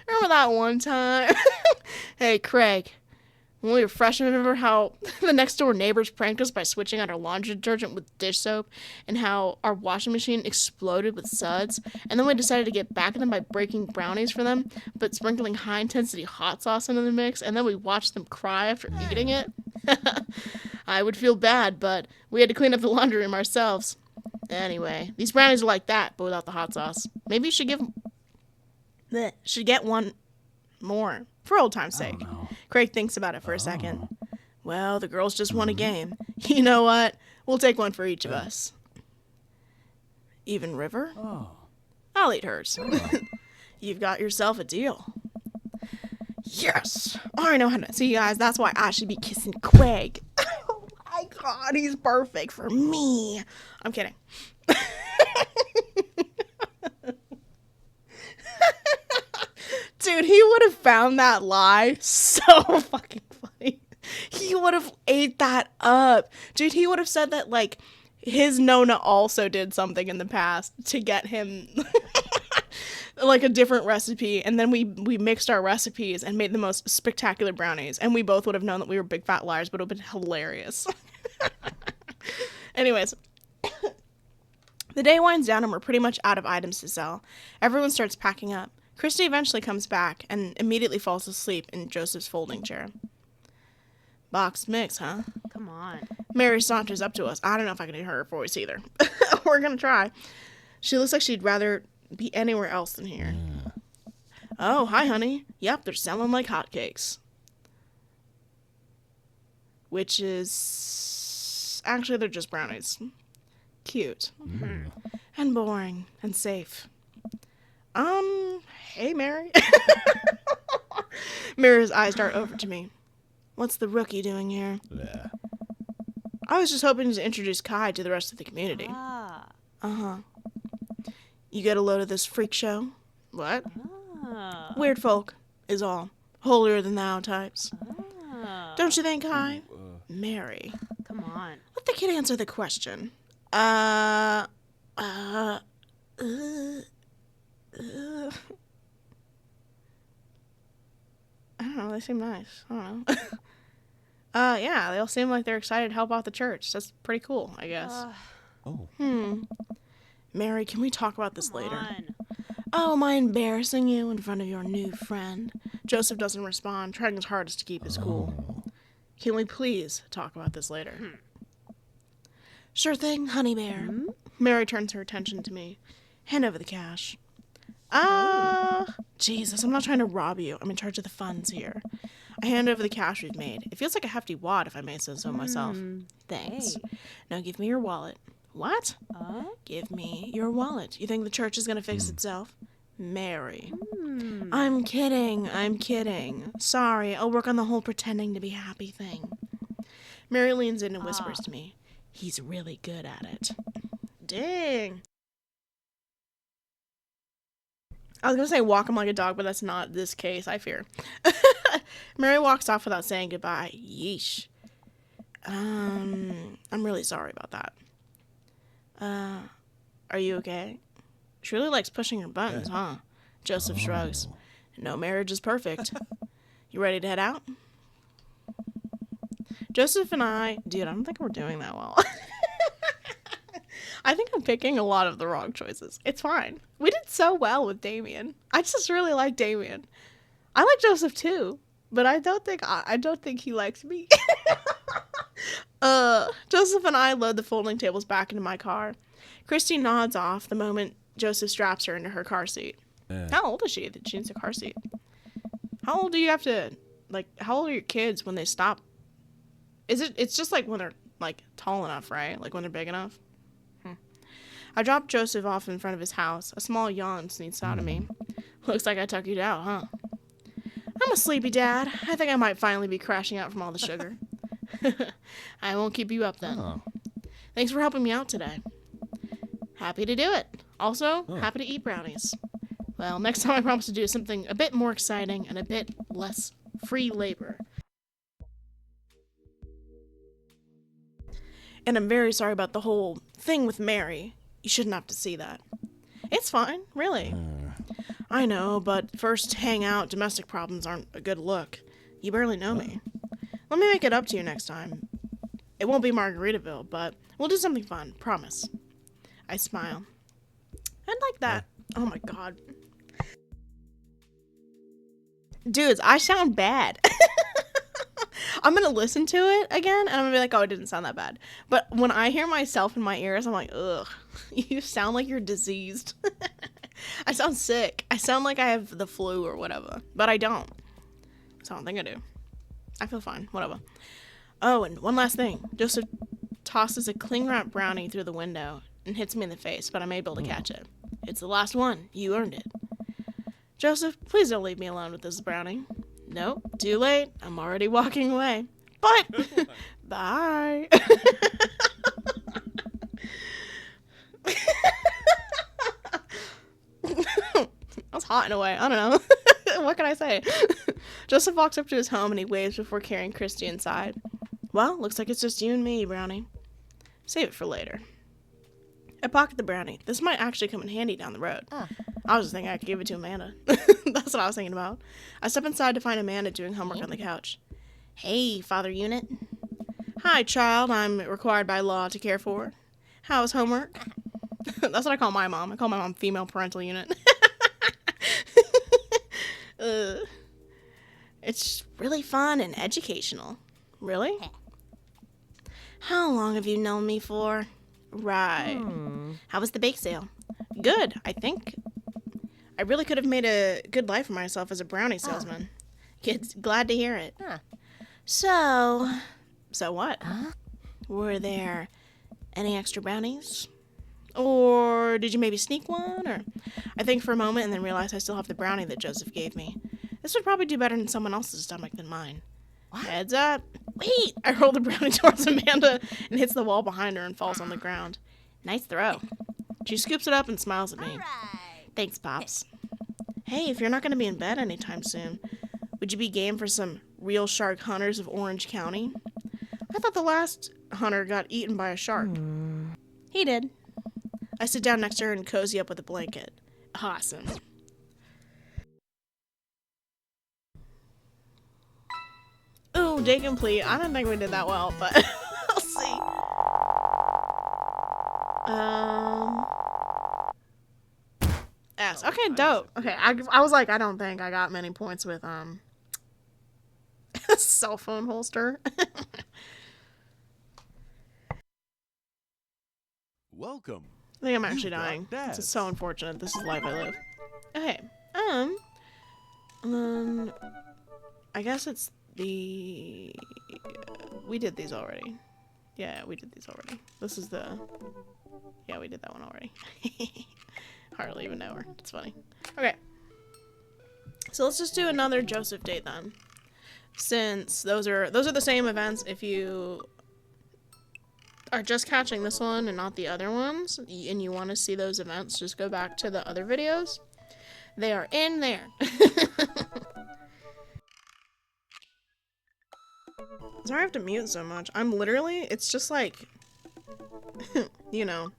Remember that one time? Hey, Craig. When we were freshmen, remember how the next door neighbors pranked us by switching out our laundry detergent with dish soap, and how our washing machine exploded with suds, and then we decided to get back at them by breaking brownies for them, but sprinkling high-intensity hot sauce into the mix, and then we watched them cry after eating it? I would feel bad, but we had to clean up the laundry room ourselves. Anyway, these brownies are like that, but without the hot sauce. Maybe you should get one more, for old time's sake. Craig thinks about it for a second. Well, the girls just won a game. You know what? We'll take one for each of us. Even River? I'll eat hers. You've got yourself a deal. Yes! I know how to... See, guys, that's why I should be kissing Craig. Oh my god, he's perfect for me. I'm kidding. Dude, he would have found that lie so fucking funny. He would have ate that up. Dude, he would have said that, like, his Nona also did something in the past to get him, like, a different recipe. And then we mixed our recipes and made the most spectacular brownies. And we both would have known that we were big fat liars, but it would have been hilarious. Anyways. The day winds down and we're pretty much out of items to sell. Everyone starts packing up. Christy eventually comes back and immediately falls asleep in Joseph's folding chair. Boxed mix, huh? Come on. Mary saunters up to us. I don't know if I can hear her voice either. We're gonna try. She looks like she'd rather be anywhere else than here. Oh, hi, honey. Yep, they're selling like hotcakes. Which is... Actually, they're just brownies. Cute. And boring. And safe. Hey, Mary. Mary's eyes dart over to me. What's the rookie doing here? I was just hoping to introduce Kai to the rest of the community. Uh-huh. You get a load of this freak show? What? Weird folk, is all. Holier than thou types. Don't you think, Kai? Mary. Come on. Let the kid answer the question. I don't know, they seem nice. I don't know. Yeah, they all seem like they're excited to help out the church. That's pretty cool, I guess. Mary, can we talk about this later? Oh, am I embarrassing you in front of your new friend? Joseph doesn't respond, trying his hardest to keep his cool. Can we please talk about this later? Sure thing, honey bear. Mary turns her attention to me. Hand over the cash. Jesus, I'm not trying to rob you. I'm in charge of the funds here. I hand over the cash we've made. It feels like a hefty wad, if I may say so myself. Thanks. Hey. Now give me your wallet. What? Give me your wallet. You think the church is going to fix itself? Mary. I'm kidding. Sorry, I'll work on the whole pretending to be happy thing. Mary leans in and whispers to me. He's really good at it. Dang. I was going to say walk him like a dog, but that's not this case, I fear. Mary walks off without saying goodbye. Yeesh. I'm really sorry about that. Are you okay? She really likes pushing her buttons, huh? Joseph shrugs. No marriage is perfect. You ready to head out? Joseph and I... Dude, I don't think we're doing that well. I think I'm picking a lot of the wrong choices. It's fine. We did so well with Damien. I just really like Damien. I like Joseph too, but I don't think he likes me. Joseph and I load the folding tables back into my car. Christy nods off the moment Joseph straps her into her car seat. How old is she that she needs a car seat? How old do you have to, like, how old are your kids when they stop? It's just like when they're, like, tall enough, right? Like when they're big enough? I dropped Joseph off in front of his house. A small yawn sneaks out of me. Looks like I tucked you out, huh? I'm a sleepy dad. I think I might finally be crashing out from all the sugar. I won't keep you up then. Thanks for helping me out today. Happy to do it. Also, happy to eat brownies. Well, next time I promise to do something a bit more exciting and a bit less free labor. And I'm very sorry about the whole thing with Mary. You shouldn't have to see that. It's fine, really. I know, but first hang out, domestic problems aren't a good look. You barely know me. Let me make it up to you next time. It won't be Margaritaville, but we'll do something fun. Promise. I smile. I'd like that. Oh my god. Dudes, I sound bad. I'm gonna listen to it again, and I'm gonna be like, oh, it didn't sound that bad. But when I hear myself in my ears, I'm like, ugh, you sound like you're diseased. I sound sick. I sound like I have the flu or whatever, but I don't. So I don't think I do. I feel fine. Whatever. Oh, and one last thing. Joseph tosses a cling wrap brownie through the window and hits me in the face, but I'm able to catch it. It's the last one. You earned it. Joseph, please don't leave me alone with this brownie. Nope, too late. I'm already walking away. But, bye. That's hot in a way. I don't know. What can I say? Joseph walks up to his home and he waves before carrying Christy inside. Well, looks like it's just you and me, Brownie. Save it for later. I pocket the brownie. This might actually come in handy down the road. I was just thinking I could give it to Amanda. That's what I was thinking about. I step inside to find Amanda doing homework on the couch. Hey, Father Unit. Hi, child. I'm required by law to care for. How's homework? That's what I call my mom. I call my mom Female Parental Unit. It's really fun and educational. Really? How long have you known me for? Right. How was the bake sale? Good, I think. I really could have made a good life for myself as a brownie salesman. Kids, glad to hear it. So what? Were there any extra brownies? Or did you maybe sneak one? Or I think for a moment and then realized I still have the brownie that Joseph gave me. This would probably do better in someone else's stomach than mine. What? Heads up. Wait! I roll the brownie towards Amanda and hits the wall behind her and falls on the ground. Nice throw. She scoops it up and smiles at me. All right. Thanks, Pops. Hey, if you're not going to be in bed anytime soon, would you be game for some real shark hunters of Orange County? I thought the last hunter got eaten by a shark. He did. I sit down next to her and cozy up with a blanket. Awesome. Ooh, day complete. I don't think we did that well, but I'll see. S. Okay, dope. Okay, I was like, I don't think I got many points with cell phone holster. Welcome. I think I'm actually dying. It's so unfortunate. This is the life I live. Okay. I guess it's the... We did these already. Yeah, we did these already. This is the... Yeah, we did that one already. Hardly even know her. It's funny. Okay. So let's just do another Joseph date then. Since those are the same events. If you are just catching this one and not the other ones, and you want to see those events, just go back to the other videos. They are in there. Sorry I have to mute so much. I'm literally, it's just like, you know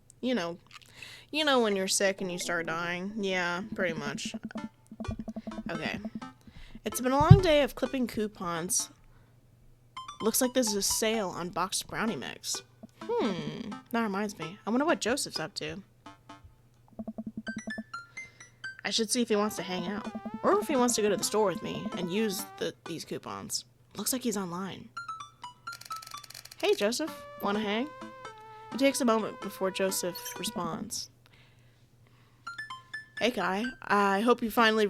when you're sick and you start dying. Yeah, pretty much. Okay. It's been a long day of clipping coupons. Looks like there's a sale on boxed brownie mix. That reminds me. I wonder what Joseph's up to. I should see if he wants to hang out. Or if he wants to go to the store with me and use these coupons. Looks like he's online. Hey, Joseph. Wanna hang? It takes a moment before Joseph responds. Hey, Kai. I hope you finally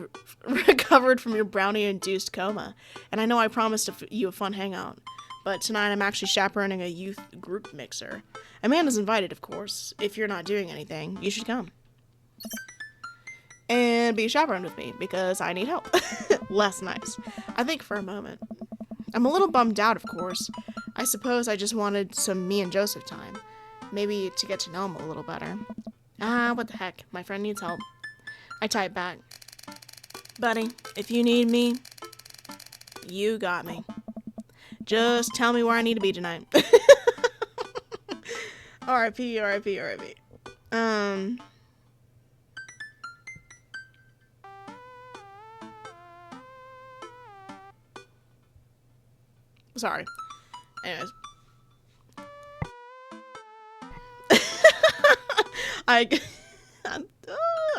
recovered from your brownie-induced coma. And I know I promised you a fun hangout. But tonight I'm actually chaperoning a youth group mixer. Amanda's invited, of course. If you're not doing anything, you should come. And be chaperoned with me, because I need help. Less nice. I think for a moment. I'm a little bummed out, of course. I suppose I just wanted some me and Joseph time. Maybe to get to know him a little better. What the heck. My friend needs help. I type back. Buddy, if you need me, you got me. Just tell me where I need to be tonight. R.I.P., R.I.P., R.I.P. Sorry. Anyways.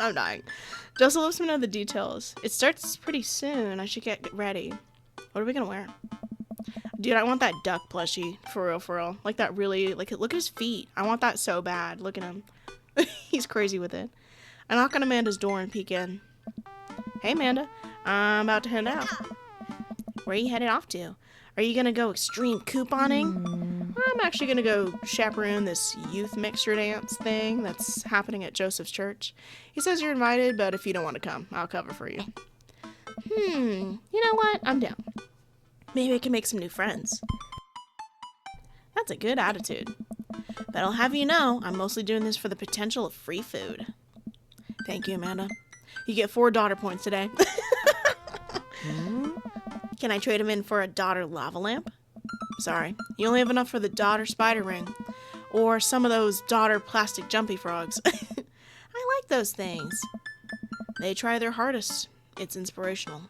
I'm dying. Joseph lets me know the details. It starts pretty soon. I should get ready. What are we gonna wear? Dude, I want that duck plushie. For real, for real. Like that really, like, look at his feet. I want that so bad. Look at him. He's crazy with it. I knock on Amanda's door and peek in. Hey, Amanda. I'm about to head out. Where are you headed off to? Are you gonna go extreme couponing? I'm actually gonna go chaperone this youth mixture dance thing that's happening at Joseph's church. He says you're invited, but if you don't want to come, I'll cover for you. You know what? I'm down. Maybe I can make some new friends. That's a good attitude. But I'll have you know, I'm mostly doing this for the potential of free food. Thank you, Amanda. You get 4 daughter points today. Can I trade them in for a daughter lava lamp? Sorry, you only have enough for the daughter spider ring. Or some of those daughter plastic jumpy frogs. I like those things. They try their hardest. It's inspirational.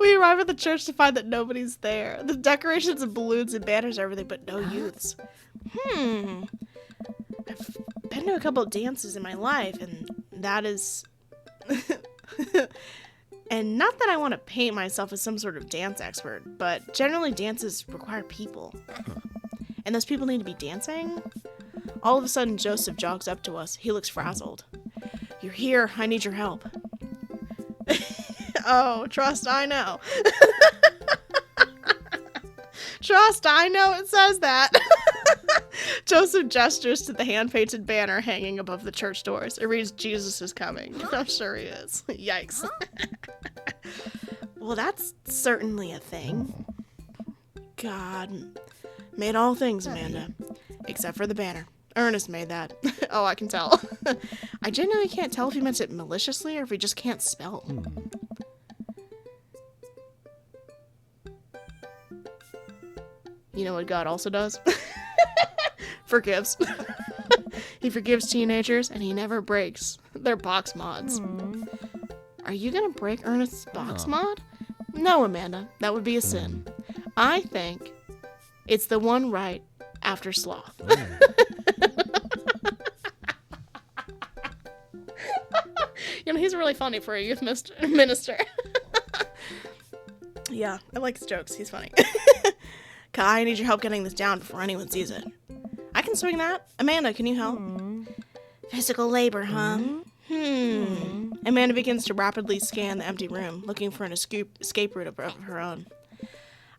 We arrive at the church to find that nobody's there. The decorations and balloons and banners are everything, but no youths. I've been to a couple of dances in my life, and that is... And not that I want to paint myself as some sort of dance expert, but generally dances require people. And those people need to be dancing. All of a sudden, Joseph jogs up to us. He looks frazzled. You're here. I need your help. Oh, trust, I know. Trust, I know it says that. Joseph gestures to the hand-painted banner hanging above the church doors. It reads, Jesus is coming. I'm sure he is. Yikes. Well, that's certainly a thing. God made all things, Amanda. Except for the banner. Ernest made that. Oh, I can tell. I genuinely can't tell if he meant it maliciously or if he just can't spell. You know what God also does? Forgives. He forgives teenagers and he never breaks their box mods. Are you gonna break Ernest's box mod? No, Amanda. That would be a sin. I think it's the one right after sloth. You know, he's really funny for a youth minister. Yeah, I like his jokes. He's funny. Kai, I need your help getting this down before anyone sees it. I can swing that. Amanda, can you help? Physical labor, huh? Amanda begins to rapidly scan the empty room, looking for an escape route of her own.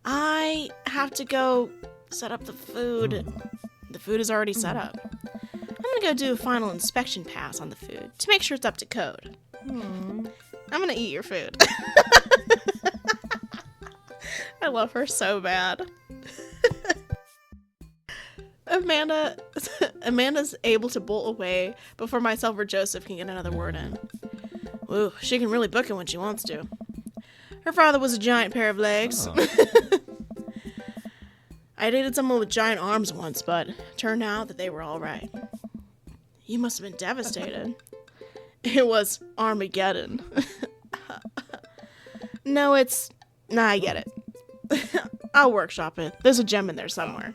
I have to go set up the food. The food is already set up. I'm gonna go do a final inspection pass on the food to make sure it's up to code. I'm gonna eat your food. I love her so bad. Amanda's able to bolt away before myself or Joseph can get another word in. Ooh, she can really book it when she wants to. Her father was a giant pair of legs. I dated someone with giant arms once, but turned out that they were all right. You must have been devastated. It was Armageddon. No, I get it. I'll workshop it. There's a gem in there somewhere.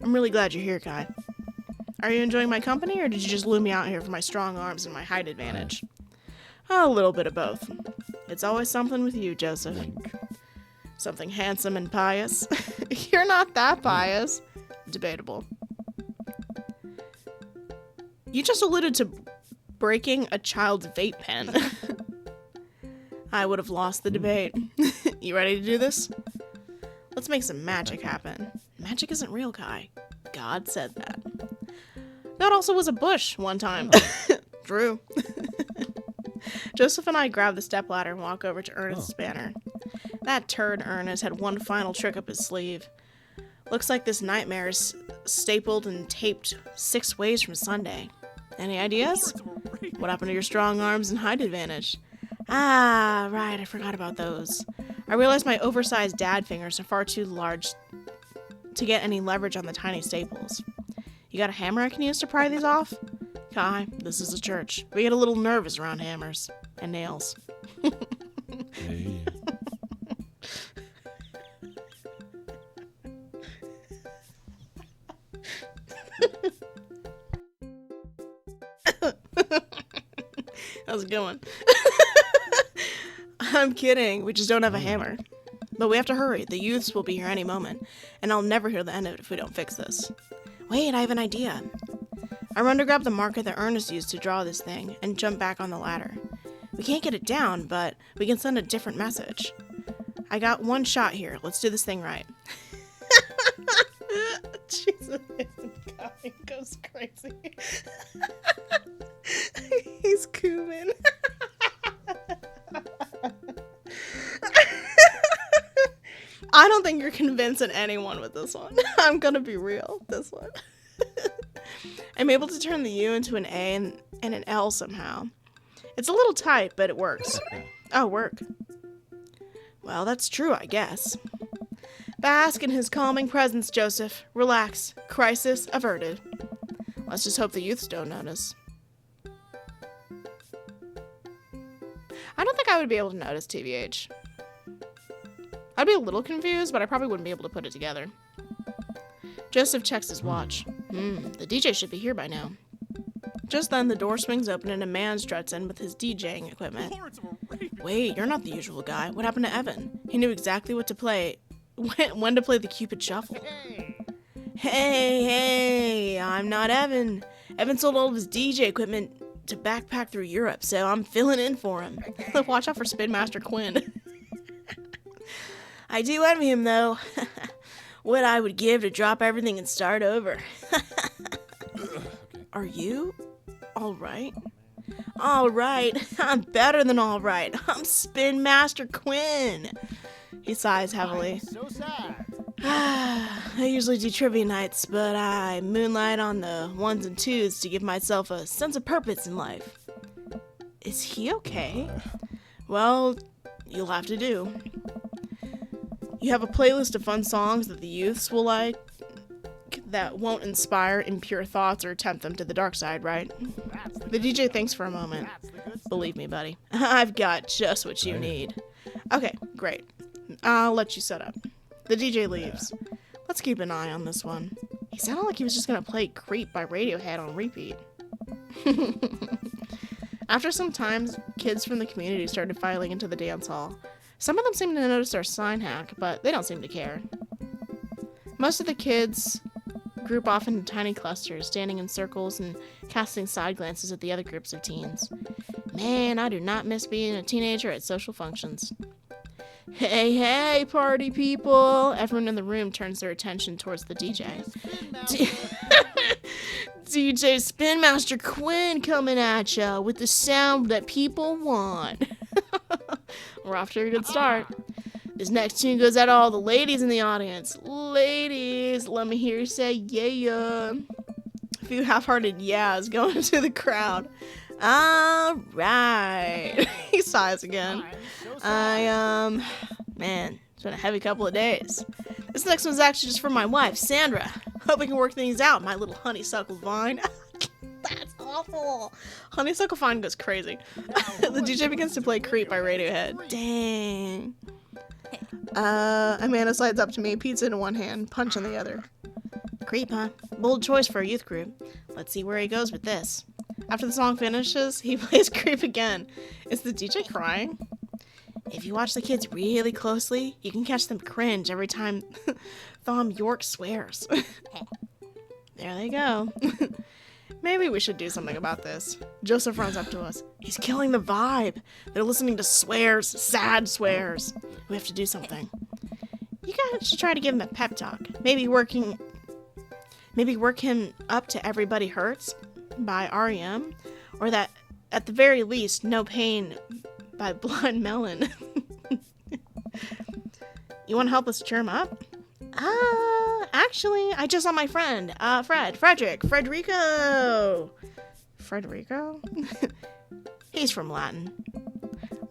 I'm really glad you're here, Kai. Are you enjoying my company, or did you just lure me out here for my strong arms and my height advantage? A little bit of both. It's always something with you, Joseph. Something handsome and pious. You're not that pious. Debatable. You just alluded to breaking a child's vape pen. I would have lost the debate. You ready to do this? Let's make some magic happen. Magic isn't real, Kai. God said that. God also was a bush one time. True. Joseph and I grab the stepladder and walk over to Ernest's banner. That turd Ernest had one final trick up his sleeve. Looks like this nightmare is stapled and taped 6 ways from Sunday. Any ideas? What happened to your strong arms and height advantage? Ah, right, I forgot about those. I realized my oversized dad fingers are far too large to get any leverage on the tiny staples. You got a hammer I can use to pry these off? Kai, this is a church. We get a little nervous around hammers and nails. Hey. That was a good one. I'm kidding. We just don't have a hammer. But we have to hurry. The youths will be here any moment, and I'll never hear the end of it if we don't fix this. Wait, I have an idea. I run to grab the marker that Ernest used to draw this thing and jump back on the ladder. We can't get it down, but we can send a different message. I got one shot here. Let's do this thing right. Jesus, God, goes crazy. He's Cuban. I don't think you're convincing anyone with this one. I'm gonna be real. This one. I'm able to turn the U into an A and an L somehow. It's a little tight, but it works. Oh, work. Well, that's true, I guess. Bask in his calming presence, Joseph. Relax. Crisis averted. Let's just hope the youths don't notice. I don't think I would be able to notice, TBH. I'd be a little confused, but I probably wouldn't be able to put it together. Joseph checks his watch. The DJ should be here by now. Just then, the door swings open and a man struts in with his DJing equipment. Wait, you're not the usual guy. What happened to Evan? He knew exactly what to play, when to play the Cupid Shuffle. Hey, I'm not Evan. Evan sold all of his DJ equipment to backpack through Europe, so I'm filling in for him. Watch out for Spin Master Quinn. I do envy him, though. What I would give to drop everything and start over. Are you all right? All right. I'm better than all right. I'm Spin Master Quinn. He sighs heavily. So sad. I usually do trivia nights, but I moonlight on the ones and twos to give myself a sense of purpose in life. Is he okay? Well, you'll have to do. You have a playlist of fun songs that the youths will like that won't inspire impure thoughts or tempt them to the dark side, right? The DJ thinks for a moment. Believe me, buddy. I've got just what you need. Okay, great. I'll let you set up. The DJ leaves. Let's keep an eye on this one. He sounded like he was just gonna play Creep by Radiohead on repeat. After some time, kids from the community started filing into the dance hall. Some of them seem to notice our sign hack, but they don't seem to care. Most of the kids group off into tiny clusters, standing in circles and casting side glances at the other groups of teens. Man, I do not miss being a teenager at social functions. Hey, party people! Everyone in the room turns their attention towards the DJ. DJ Spin Master Quinn coming at ya with the sound that people want. We're off to a good start. This next tune goes out to all the ladies in the audience. Ladies, let me hear you say yeah. A few half-hearted yeahs going into the crowd. All right. He sighs again. Man, it's been a heavy couple of days. This next one's actually just for my wife, Sandra. Hope we can work things out, my little honeysuckle vine. That's awful. Honeysuckle vine goes crazy. The DJ begins to play Creep by Radiohead. Dang. Amanda slides up to me, pizza in one hand, punch in the other. Creep, huh? Bold choice for a youth group. Let's see where he goes with this. After the song finishes, he plays Creep again. Is the DJ crying? If you watch the kids really closely, you can catch them cringe every time Thom Yorke swears. There they go. Maybe we should do something about this. Joseph runs up to us. He's killing the vibe. They're listening to swears, sad swears. We have to do something. You guys should try to give him a pep talk. Maybe work him up to Everybody Hurts by R.E.M. Or that, at the very least, No Pain by Blind Melon. You want to help us cheer him up? Actually, I just saw my friend, Frederico. Frederico? He's from Latin.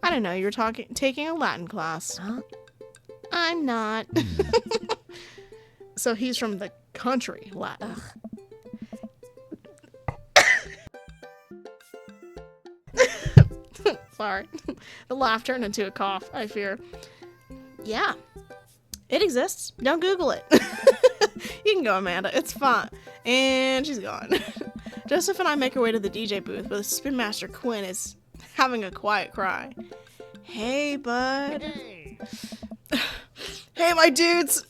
I don't know, you're taking a Latin class. Huh? I'm not. So he's from the country. Sorry. The laugh turned into a cough, I fear. Yeah. It exists. Don't Google it. You can go, Amanda. It's fun. And she's gone. Joseph and I make our way to the DJ booth, where the Spin Master Quinn is having a quiet cry. Hey, bud. Hey. Hey, my dudes.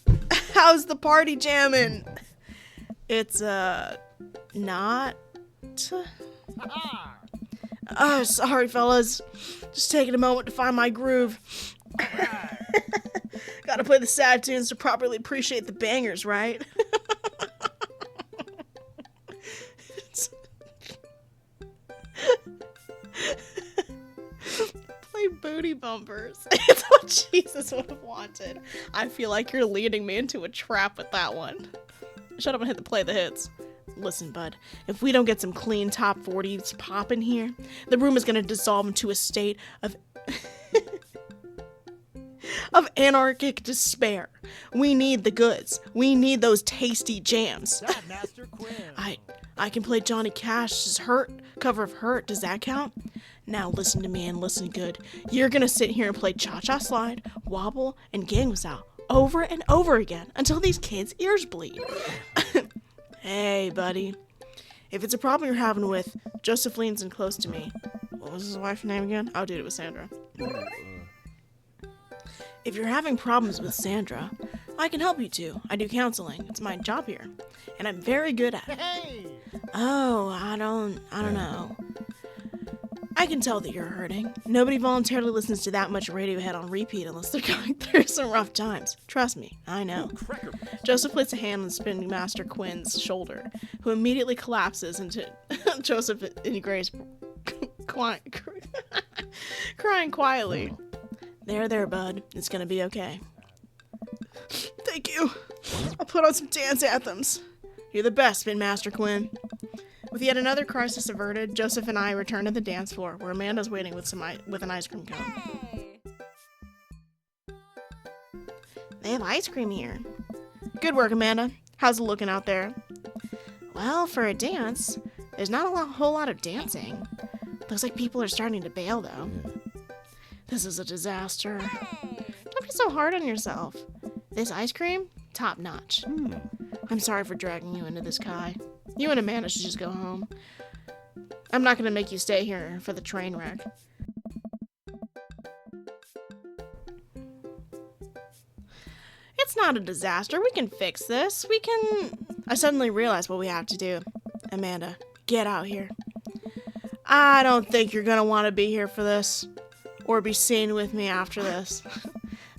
How's the party jamming? It's, not... Ha-ha. Oh, sorry, fellas. Just taking a moment to find my groove. Right. Gotta play the sad tunes to properly appreciate the bangers, right? Play booty bumpers. It's what Jesus would have wanted. I feel like you're leading me into a trap with that one. Shut up and hit the play the hits. Listen, bud, if we don't get some clean top 40s popping here, the room is gonna dissolve into a state of of anarchic despair. We need the goods. We need those tasty jams. That Master Quinn. I can play Johnny Cash's Hurt cover of Hurt. Does that count? Now listen to me and listen good. You're gonna sit here and play Cha-Cha Slide, Wobble, and Gang Was Out over and over again until these kids' ears bleed. Hey, buddy. If it's a problem you're having with Joseph leans in close to me. What was his wife's name again? Oh, dude, it was Sandra. If you're having problems with Sandra, I can help you too. I do counseling. It's my job here. And I'm very good at it. Hey. Oh, I don't know. I can tell that you're hurting. Nobody voluntarily listens to that much Radiohead on repeat unless they're going through some rough times. Trust me, I know. Cracker. Joseph puts a hand on Spin Master Quinn's shoulder, who immediately collapses into Joseph and Grace crying quietly. There, bud. It's gonna be okay. Thank you. I'll put on some dance anthems. You're the best, Spin Master Quinn. With yet another crisis averted, Joseph and I return to the dance floor, where Amanda's waiting with an ice cream cone. Hey. They have ice cream here. Good work, Amanda. How's it looking out there? Well, for a dance, there's not a whole lot of dancing. Looks like people are starting to bail, though. This is a disaster. Hey. Don't be so hard on yourself. This ice cream, top notch. I'm sorry for dragging you into this, Kai. You and Amanda should just go home. I'm not gonna make you stay here for the train wreck. It's not a disaster. We can fix this. I suddenly realize what we have to do. Amanda, get out here. I don't think you're gonna want to be here for this. Or be seen with me after this.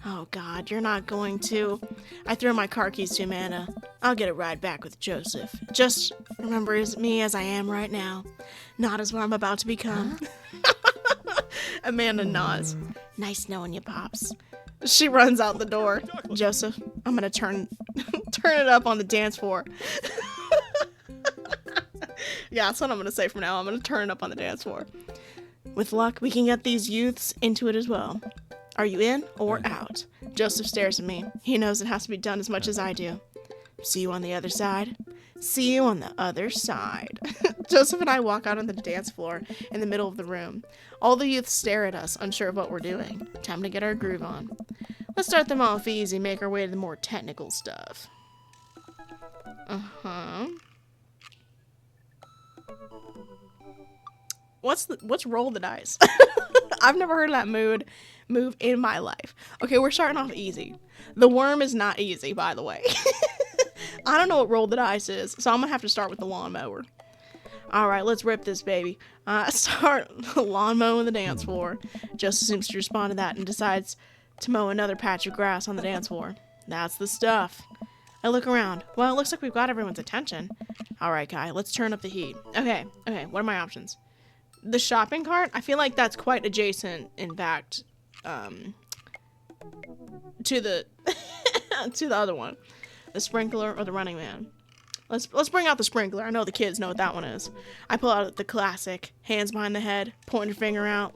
Oh, God, you're not going to. I throw my car keys to Amanda. I'll get a ride back with Joseph. Just remember me as I am right now, not as what I'm about to become. Amanda nods. Nice knowing you, Pops. She runs out the door. Joseph, I'm gonna turn it up on the dance floor. Yeah, that's what I'm gonna say from now. I'm gonna turn it up on the dance floor. With luck, we can get these youths into it as well. Are you in or out? Joseph stares at me. He knows it has to be done as much as I do. See you on the other side. See you on the other side. Joseph and I walk out on the dance floor in the middle of the room. All the youths stare at us, unsure of what we're doing. Time to get our groove on. Let's start them off easy, make our way to the more technical stuff. Uh-huh. What's roll the dice? I've never heard of that move in my life. Okay, we're starting off easy. The worm is not easy, by the way. I don't know what roll the dice is, so I'm gonna have to start with the lawnmower. All right, let's rip this baby. Start lawn mowing the dance floor. Joseph seems to respond to that and decides to mow another patch of grass on the dance floor. That's the stuff. I look around. Well, it looks like we've got everyone's attention. All right, Kai, let's turn up the heat. Okay, what are my options? The shopping cart? I feel like that's quite adjacent, in fact, to the to the other one. The sprinkler or the running man. Let's bring out the sprinkler. I know the kids know what that one is. I pull out the classic, hands behind the head, pointer finger out.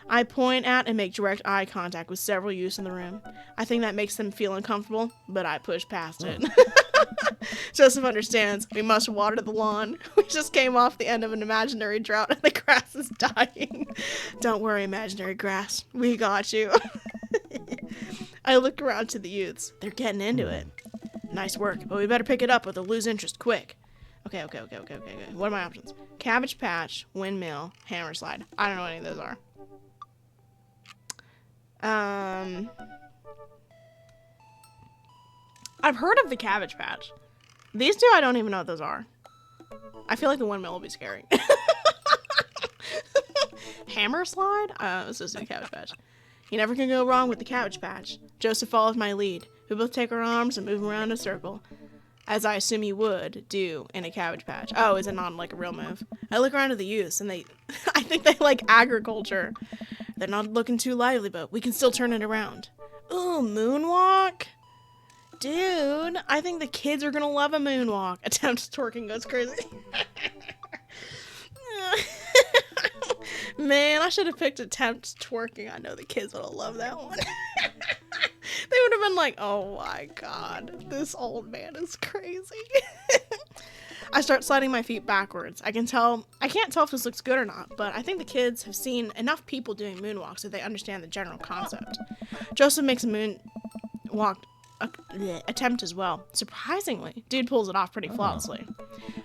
I point at and make direct eye contact with several youths in the room. I think that makes them feel uncomfortable, but I push past it. Joseph understands. We must water the lawn. We just came off the end of an imaginary drought and the grass is dying. Don't worry, imaginary grass. We got you. I look around to the youths. They're getting into it. Nice work, but we better pick it up or they'll lose interest quick. Okay. What are my options? Cabbage patch, windmill, hammer slide. I don't know what any of those are. I've heard of the cabbage patch. These two, I don't even know what those are. I feel like the windmill will be scary. Hammer slide? This is a cabbage patch. You never can go wrong with the cabbage patch. Joseph follows my lead. We both take our arms and move around in a circle, as I assume you would do in a cabbage patch. Oh, is it not like a real move? I look around at the youths, and I think they like agriculture. They're not looking too lively, but we can still turn it around. Ooh, moonwalk? Dude, I think the kids are gonna love a moonwalk. Attempt twerking goes crazy. Man, I should have picked attempt twerking. I know the kids would have loved that one. They would have been like, oh my god, this old man is crazy. I start sliding my feet backwards. I can't tell if this looks good or not, but I think the kids have seen enough people doing moonwalks so they understand the general concept. Joseph makes a moonwalk attempt as well. Surprisingly, dude pulls it off pretty flawlessly.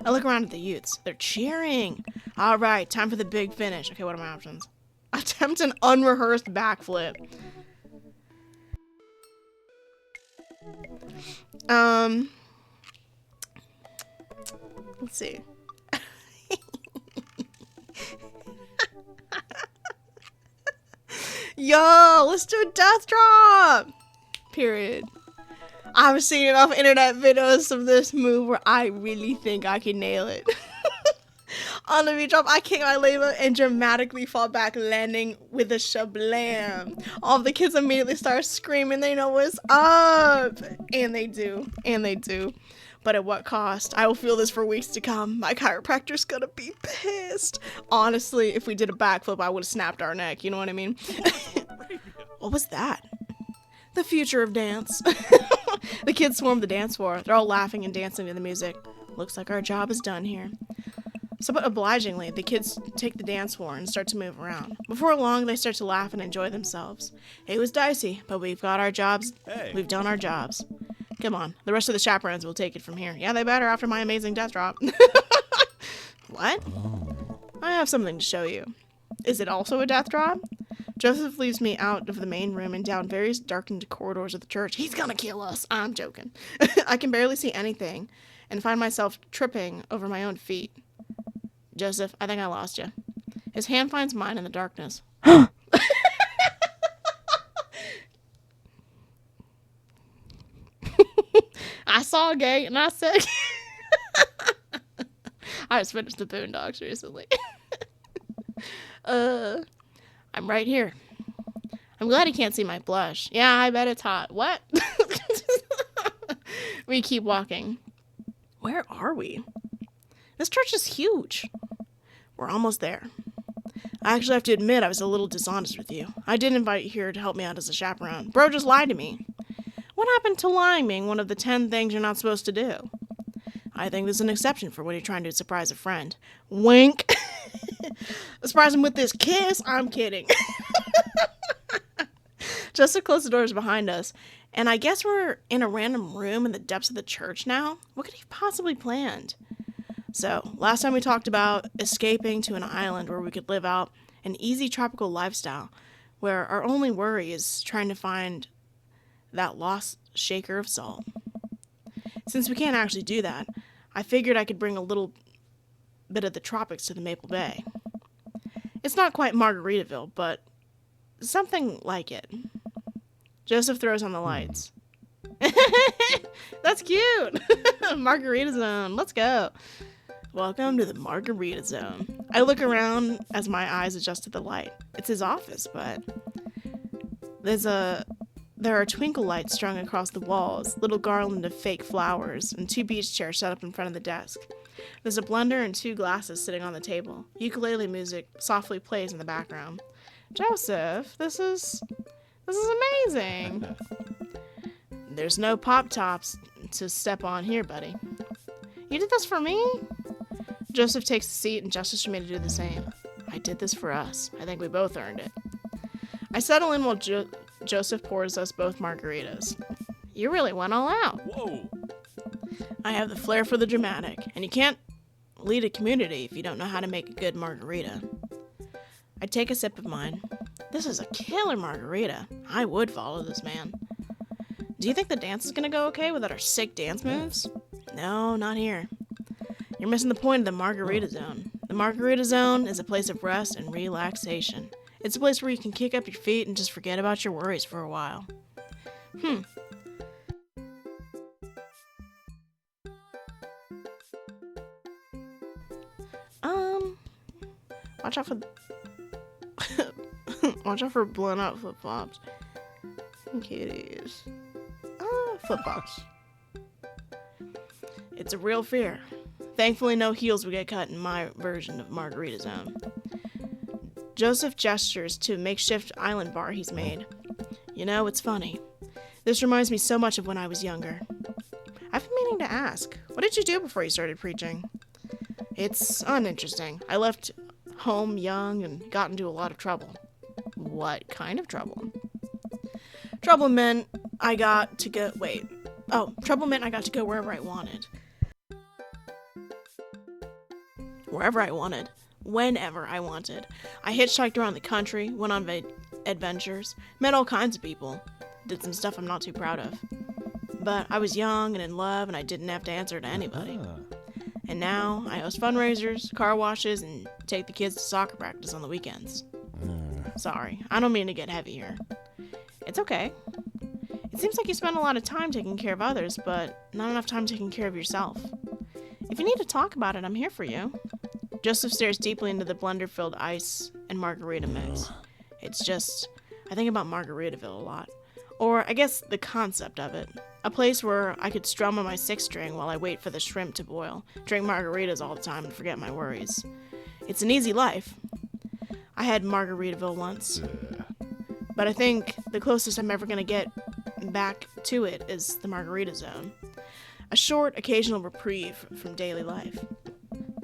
I look around at the youths. They're cheering. All right, time for the big finish. Okay, what are my options? Attempt an unrehearsed backflip. Let's see. Yo, let's do a death drop. Period. I've seen enough internet videos of this move where I really think I can nail it. On the beach drop, I kick my label and dramatically fall back, landing with a shablam. All the kids immediately start screaming, they know what's up. And they do. But at what cost? I will feel this for weeks to come. My chiropractor's gonna be pissed. Honestly, if we did a backflip, I would have snapped our neck. You know what I mean? What was that? The future of dance. The kids swarm the dance floor. They're all laughing and dancing to the music. Looks like our job is done here. Somewhat obligingly, the kids take the dance floor and start to move around. Before long, they start to laugh and enjoy themselves. It was dicey, but we've got our jobs. Hey. We've done our jobs. Come on, the rest of the chaperones will take it from here. Yeah, they better after my amazing death drop. What? Oh. I have something to show you. Is it also a death drop? Joseph leads me out of the main room and down various darkened corridors of the church. He's gonna kill us. I'm joking. I can barely see anything and find myself tripping over my own feet. Joseph, I think I lost you. His hand finds mine in the darkness. I saw a gate and I said... I just finished the Boondocks recently. I'm right here. I'm glad he can't see my blush. Yeah, I bet it's hot. What? We keep walking. Where are we? This church is huge. We're almost there. I actually have to admit I was a little dishonest with you. I did invite you here to help me out as a chaperone. Bro just lied to me. What happened to lying being one of the 10 things you're not supposed to do? I think there's an exception for when you're trying to surprise a friend. Wink. Surprise him with this kiss? I'm kidding. Joseph closed the doors behind us, and I guess we're in a random room in the depths of the church now? What could he possibly planned? So, last time we talked about escaping to an island where we could live out an easy tropical lifestyle, where our only worry is trying to find that lost shaker of salt. Since we can't actually do that, I figured I could bring a little bit of the tropics to the Maple Bay. It's not quite Margaritaville, but something like it. Joseph throws on the lights. That's cute. Margarita Zone. Let's go. Welcome to the Margarita Zone. I look around as my eyes adjust to the light. It's his office, but there are twinkle lights strung across the walls, little garland of fake flowers, and 2 beach chairs set up in front of the desk. There's a blender and 2 glasses sitting on the table. Ukulele music softly plays in the background. Joseph, this is amazing. There's no Pop Tops, to step on here, buddy. You did this for me? Joseph takes the seat and gestures for me to do the same. I did this for us. I think we both earned it. I settle in while Joseph pours us both margaritas. You really went all out. Whoa. I have the flair for the dramatic, and you can't lead a community if you don't know how to make a good margarita. I take a sip of mine. This is a killer margarita. I would follow this man. Do you think the dance is gonna go okay without our sick dance moves? No, not here. You're missing the point of the margarita zone. The margarita zone is a place of rest and relaxation. It's a place where you can kick up your feet and just forget about your worries for a while. Watch out for watch out for blown out flip flops. Kitties. Flip flops. It's a real fear. Thankfully, no heels would get cut in my version of Margarita Zone. Joseph gestures to a makeshift island bar he's made. You know, it's funny. This reminds me so much of when I was younger. I've been meaning to ask, what did you do before you started preaching? It's uninteresting. I left home young and got into a lot of trouble. What kind of trouble? Trouble meant I got to go wherever I wanted. Wherever I wanted. Whenever I wanted. I hitchhiked around the country, went on adventures, met all kinds of people, did some stuff I'm not too proud of. But I was young and in love and I didn't have to answer to anybody. And now I host fundraisers, car washes, and take the kids to soccer practice on the weekends. Sorry, I don't mean to get heavy here. It's okay. It seems like you spend a lot of time taking care of others, but not enough time taking care of yourself. If you need to talk about it, I'm here for you. Joseph stares deeply into the blender-filled ice and margarita mix. It's just, I think about Margaritaville a lot. Or, I guess, the concept of it. A place where I could strum on my sixth string while I wait for the shrimp to boil, drink margaritas all the time, and forget my worries. It's an easy life. I had Margaritaville once. But I think the closest I'm ever going to get back to it is the Margarita Zone. A short, occasional reprieve from daily life.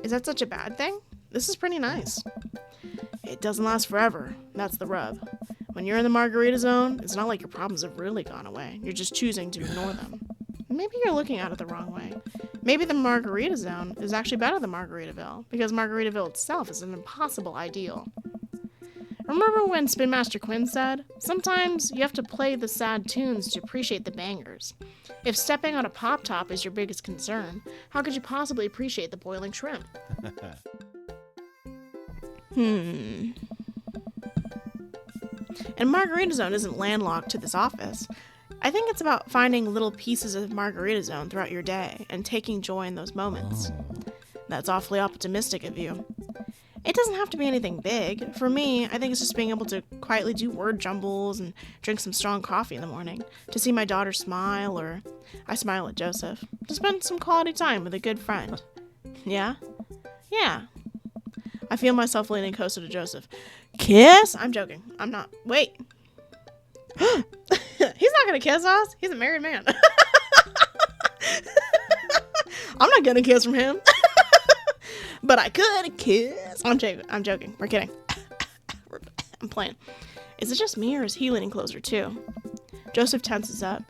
Is that such a bad thing? This is pretty nice. It doesn't last forever. That's the rub. When you're in the Margarita Zone, it's not like your problems have really gone away. You're just choosing to ignore them. Maybe you're looking at it the wrong way. Maybe the Margarita Zone is actually better than Margaritaville, because Margaritaville itself is an impossible ideal. Remember when Spin Master Quinn said, sometimes you have to play the sad tunes to appreciate the bangers. If stepping on a pop-top is your biggest concern, how could you possibly appreciate the boiling shrimp? And Margarita Zone isn't landlocked to this office. I think it's about finding little pieces of Margarita Zone throughout your day and taking joy in those moments. That's awfully optimistic of you. It doesn't have to be anything big. For me, I think it's just being able to quietly do word jumbles and drink some strong coffee in the morning, to see my daughter smile, or I smile at Joseph, to spend some quality time with a good friend. Yeah? Yeah. I feel myself leaning closer to Joseph. Kiss? I'm joking. I'm not. Wait. He's not gonna kiss us. He's a married man. I'm not getting a kiss from him. But I could kiss. I'm joking. We're kidding. I'm playing. Is it just me or is he leaning closer too? Joseph tenses up.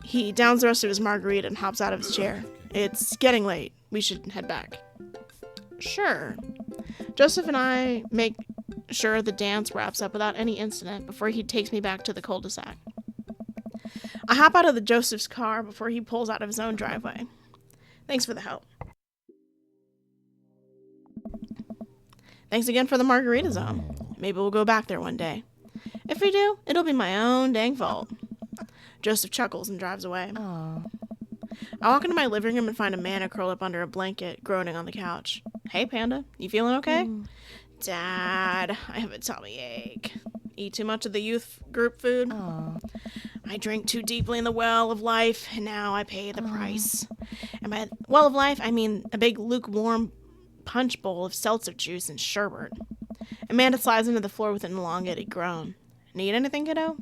He downs the rest of his margarita and hops out of his chair. It's getting late. We should head back. Sure. Joseph and I make sure the dance wraps up without any incident before he takes me back to the cul-de-sac. I hop out of the Joseph's car before he pulls out of his own driveway. Thanks for the help. Thanks again for the Margarita Zone. Maybe we'll go back there one day. If we do, it'll be my own dang fault. Joseph chuckles and drives away. Aww. I walk into my living room and find Amanda curled up under a blanket, groaning on the couch. Hey, Panda, you feeling okay? Dad, I have a tummy ache. Eat too much of the youth group food? Aww. I drank too deeply in the well of life, and now I pay the price. And by well of life, I mean a big lukewarm punch bowl of seltzer juice and sherbet. Amanda slides into the floor with an elongated groan. Need anything, kiddo?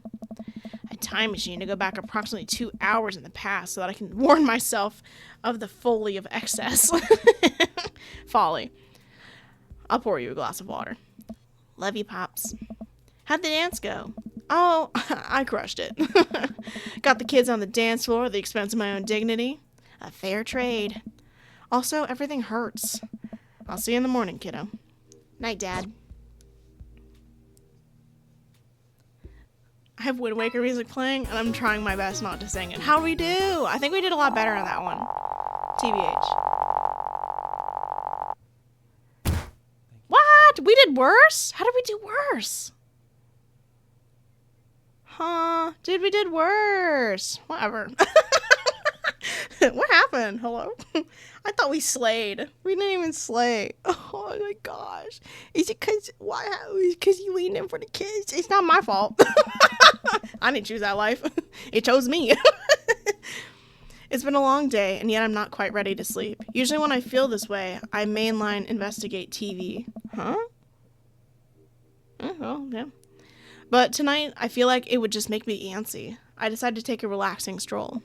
a time machine to go back approximately 2 hours in the past so that I can warn myself of the folly of excess. Folly. I'll pour you a glass of water. Love you, Pops. How'd the dance go? Oh, I crushed it. Got the kids on the dance floor at the expense of my own dignity. A fair trade. Also, everything hurts. I'll see you in the morning, kiddo. Night, Dad. I have Wind Waker music playing, and I'm trying my best not to sing it. How'd we do? I think we did a lot better on that one. TBH. What? We did worse? How did we do worse? Huh? Dude, we did worse. Whatever. What happened? Hello? I thought we slayed. We didn't even slay. Oh my gosh. Is it because you leaned in for the kids? It's not my fault. I didn't choose that life. It chose me. It's been a long day, and yet I'm not quite ready to sleep. Usually when I feel this way, I mainline investigate TV. Huh? Oh, well, yeah. But tonight, I feel like it would just make me antsy. I decided to take a relaxing stroll.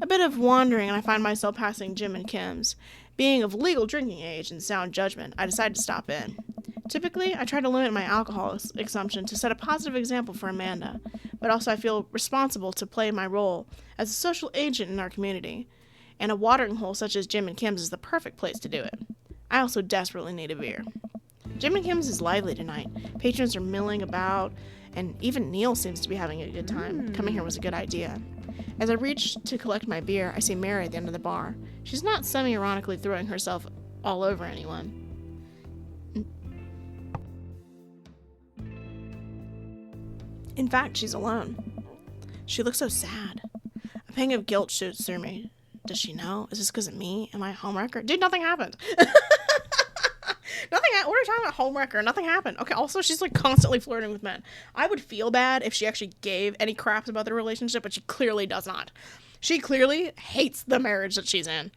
A bit of wandering, and I find myself passing Jim and Kim's. Being of legal drinking age and sound judgment, I decided to stop in. Typically, I try to limit my alcohol consumption to set a positive example for Amanda, but also I feel responsible to play my role as a social agent in our community, and a watering hole such as Jim and Kim's is the perfect place to do it. I also desperately need a beer. Jim and Kim's is lively tonight. Patrons are milling about, and even Neil seems to be having a good time. Coming here was a good idea. As I reach to collect my beer, I see Mary at the end of the bar. She's not semi-ironically throwing herself all over anyone. In fact, she's alone. She looks so sad. A pang of guilt shoots through me. Does she know? Is this because of me? Am I a homewrecker? Dude, nothing happened. What are you talking about, homewrecker? Nothing happened. Okay, also, she's like constantly flirting with men. I would feel bad if she actually gave any craps about the relationship, but she clearly does not. She clearly hates the marriage that she's in.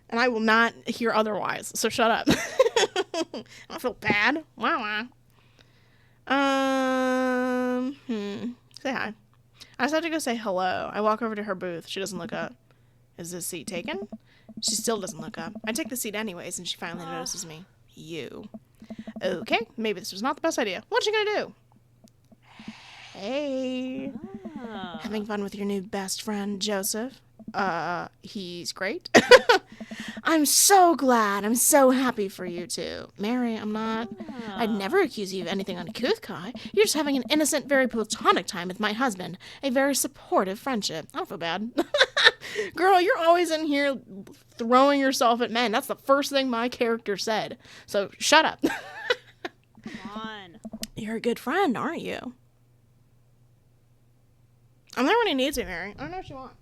And I will not hear otherwise, so shut up. I don't feel bad. Wow. Say hi. I just have to go say hello. I walk over to her booth. She doesn't look up. Is this seat taken? She still doesn't look up. I take the seat anyways, and she finally notices me. You. Okay, maybe this was not the best idea. What's she gonna do? Hey. Having fun with your new best friend, Joseph? He's great. I'm so glad. I'm so happy for you two. Mary, I'm not. I'd never accuse you of anything uncouth, Kai. You're just having an innocent, very platonic time with my husband. A very supportive friendship. I don't feel bad. Girl, you're always in here throwing yourself at men. That's the first thing my character said. So shut up. Come on. You're a good friend, aren't you? I'm there when he needs me, Mary. I don't know what you want.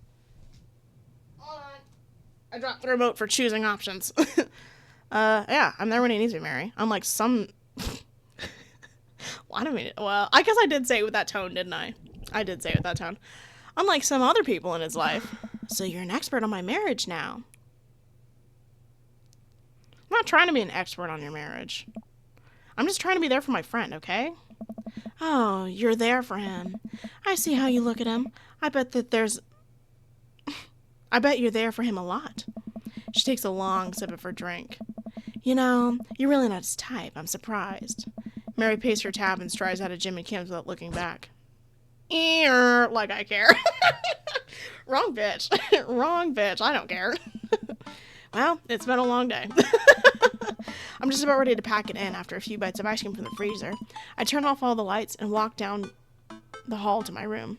Hold on. I dropped the remote for choosing options. Yeah, I'm there when he needs me, Mary. Unlike some... Well, I guess I did say it with that tone, didn't I? I did say it with that tone. Unlike some other people in his life. So you're an expert on my marriage now. I'm not trying to be an expert on your marriage. I'm just trying to be there for my friend, okay? Oh, you're there for him. I see how you look at him. I bet you're there for him a lot. She takes a long sip of her drink. You know, you're really not his type. I'm surprised. Mary pays her tab and strides out of Jim and Kim's without looking back. Like I care. Wrong bitch. Wrong bitch. I don't care. Well, it's been a long day. I'm just about ready to pack it in after a few bites of ice cream from the freezer. I turn off all the lights and walk down the hall to my room.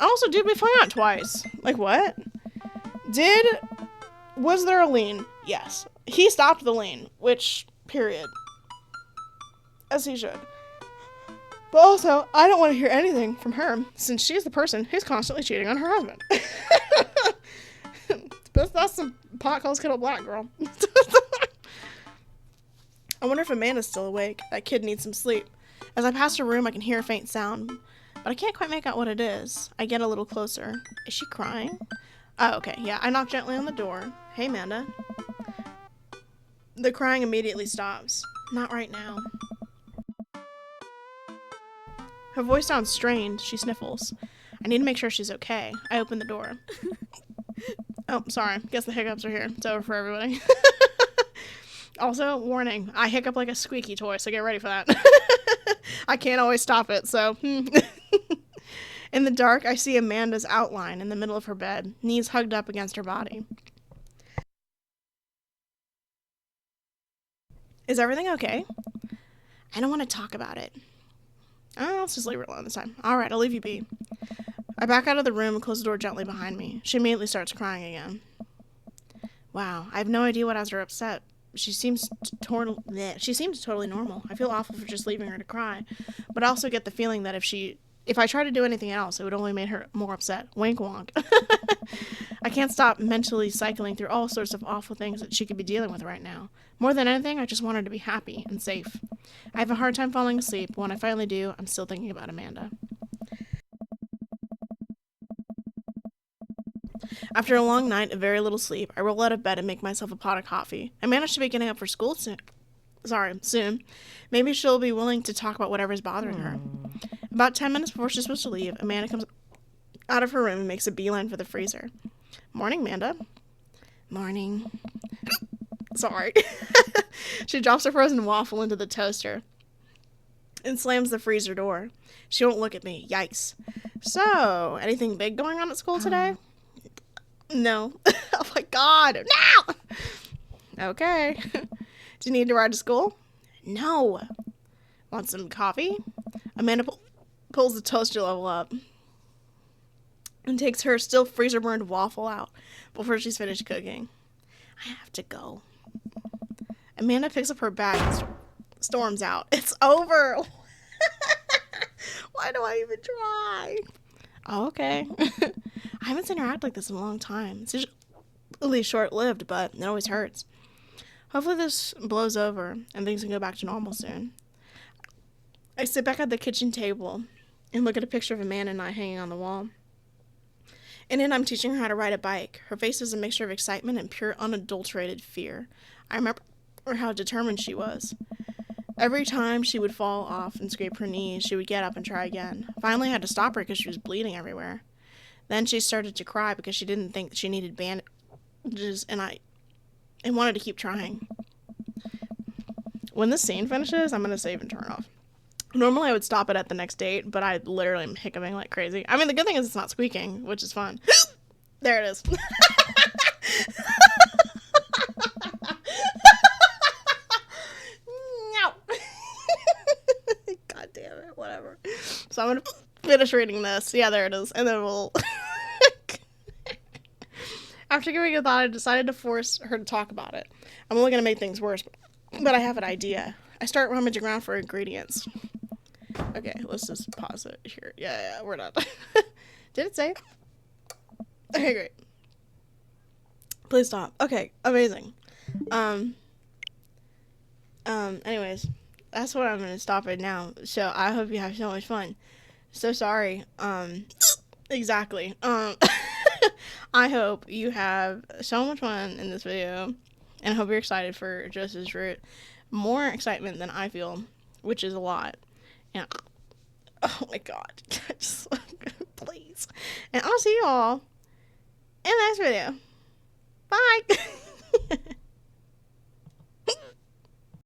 Also, dude, we hung out twice. Like, what? Was there a lien? Yes. He stopped the lien, which, period. As he should. But also, I don't want to hear anything from her, since she's the person who's constantly cheating on her husband. That's some pot calls kettle black, girl. I wonder if Amanda's still awake. That kid needs some sleep. As I pass her room, I can hear a faint sound, but I can't quite make out what it is. I get a little closer. Is she crying? Oh, okay. Yeah, I knock gently on the door. Hey, Amanda. The crying immediately stops. Not right now. Her voice sounds strained. She sniffles. I need to make sure she's okay. I open the door. Oh, sorry. Guess the hiccups are here. It's over for everybody. Also, warning. I hiccup like a squeaky toy, so get ready for that. I can't always stop it, so... In the dark, I see Amanda's outline in the middle of her bed, knees hugged up against her body. Is everything okay? I don't want to talk about it. Oh, let's just leave her alone this time. All right, I'll leave you be. I back out of the room and close the door gently behind me. She immediately starts crying again. Wow, I have no idea what has her upset. She seems totally normal. I feel awful for just leaving her to cry, but I also get the feeling that if I try to do anything else, it would only make her more upset. Wink wonk. I can't stop mentally cycling through all sorts of awful things that she could be dealing with right now. More than anything, I just want her to be happy and safe. I have a hard time falling asleep, but when I finally do, I'm still thinking about Amanda. After a long night of very little sleep, I roll out of bed and make myself a pot of coffee. I manage to be getting up for school soon. Maybe she'll be willing to talk about whatever's bothering her. About 10 minutes before she's supposed to leave, Amanda comes out of her room and makes a beeline for the freezer. Morning, Amanda. Morning. Sorry. She drops a frozen waffle into the toaster and slams the freezer door. She won't look at me. Yikes. So, anything big going on at school today? No. Oh my god. No! Okay. Do you need to ride to school? No. Want some coffee? Amanda pulls the toaster level up and takes her still freezer-burned waffle out before she's finished cooking. I have to go. Amanda picks up her bag and storms out. It's over. Why do I even try? Oh, okay. I haven't seen her act like this in a long time. It's usually short-lived, but it always hurts. Hopefully this blows over and things can go back to normal soon. I sit back at the kitchen table and look at a picture of Amanda and I hanging on the wall. In it, I'm teaching her how to ride a bike. Her face is a mixture of excitement and pure, unadulterated fear. I remember how determined she was. Every time she would fall off and scrape her knees, she would get up and try again. Finally, I had to stop her because she was bleeding everywhere. Then she started to cry because she didn't think she needed bandages, and I wanted to keep trying. When this scene finishes, I'm going to save and turn off. Normally, I would stop it at the next date, but I literally am hiccuping like crazy. I mean, the good thing is it's not squeaking, which is fun. There it is. No. God damn it, whatever. So I'm going to finish reading this. Yeah, there it is. And then we'll... After giving it a thought, I decided to force her to talk about it. I'm only going to make things worse, but I have an idea. I start rummaging around for ingredients. Okay, let's just pause it here. Yeah, we're done. Did it save? Okay, great. Please stop. Okay, amazing. Anyways, that's what I'm gonna stop it now. So I hope you have so much fun. So sorry. Exactly. I hope you have so much fun in this video, and I hope you're excited for Joseph's route. More excitement than I feel, which is a lot. And oh my god, just please. And I'll see you all in the next video. Bye.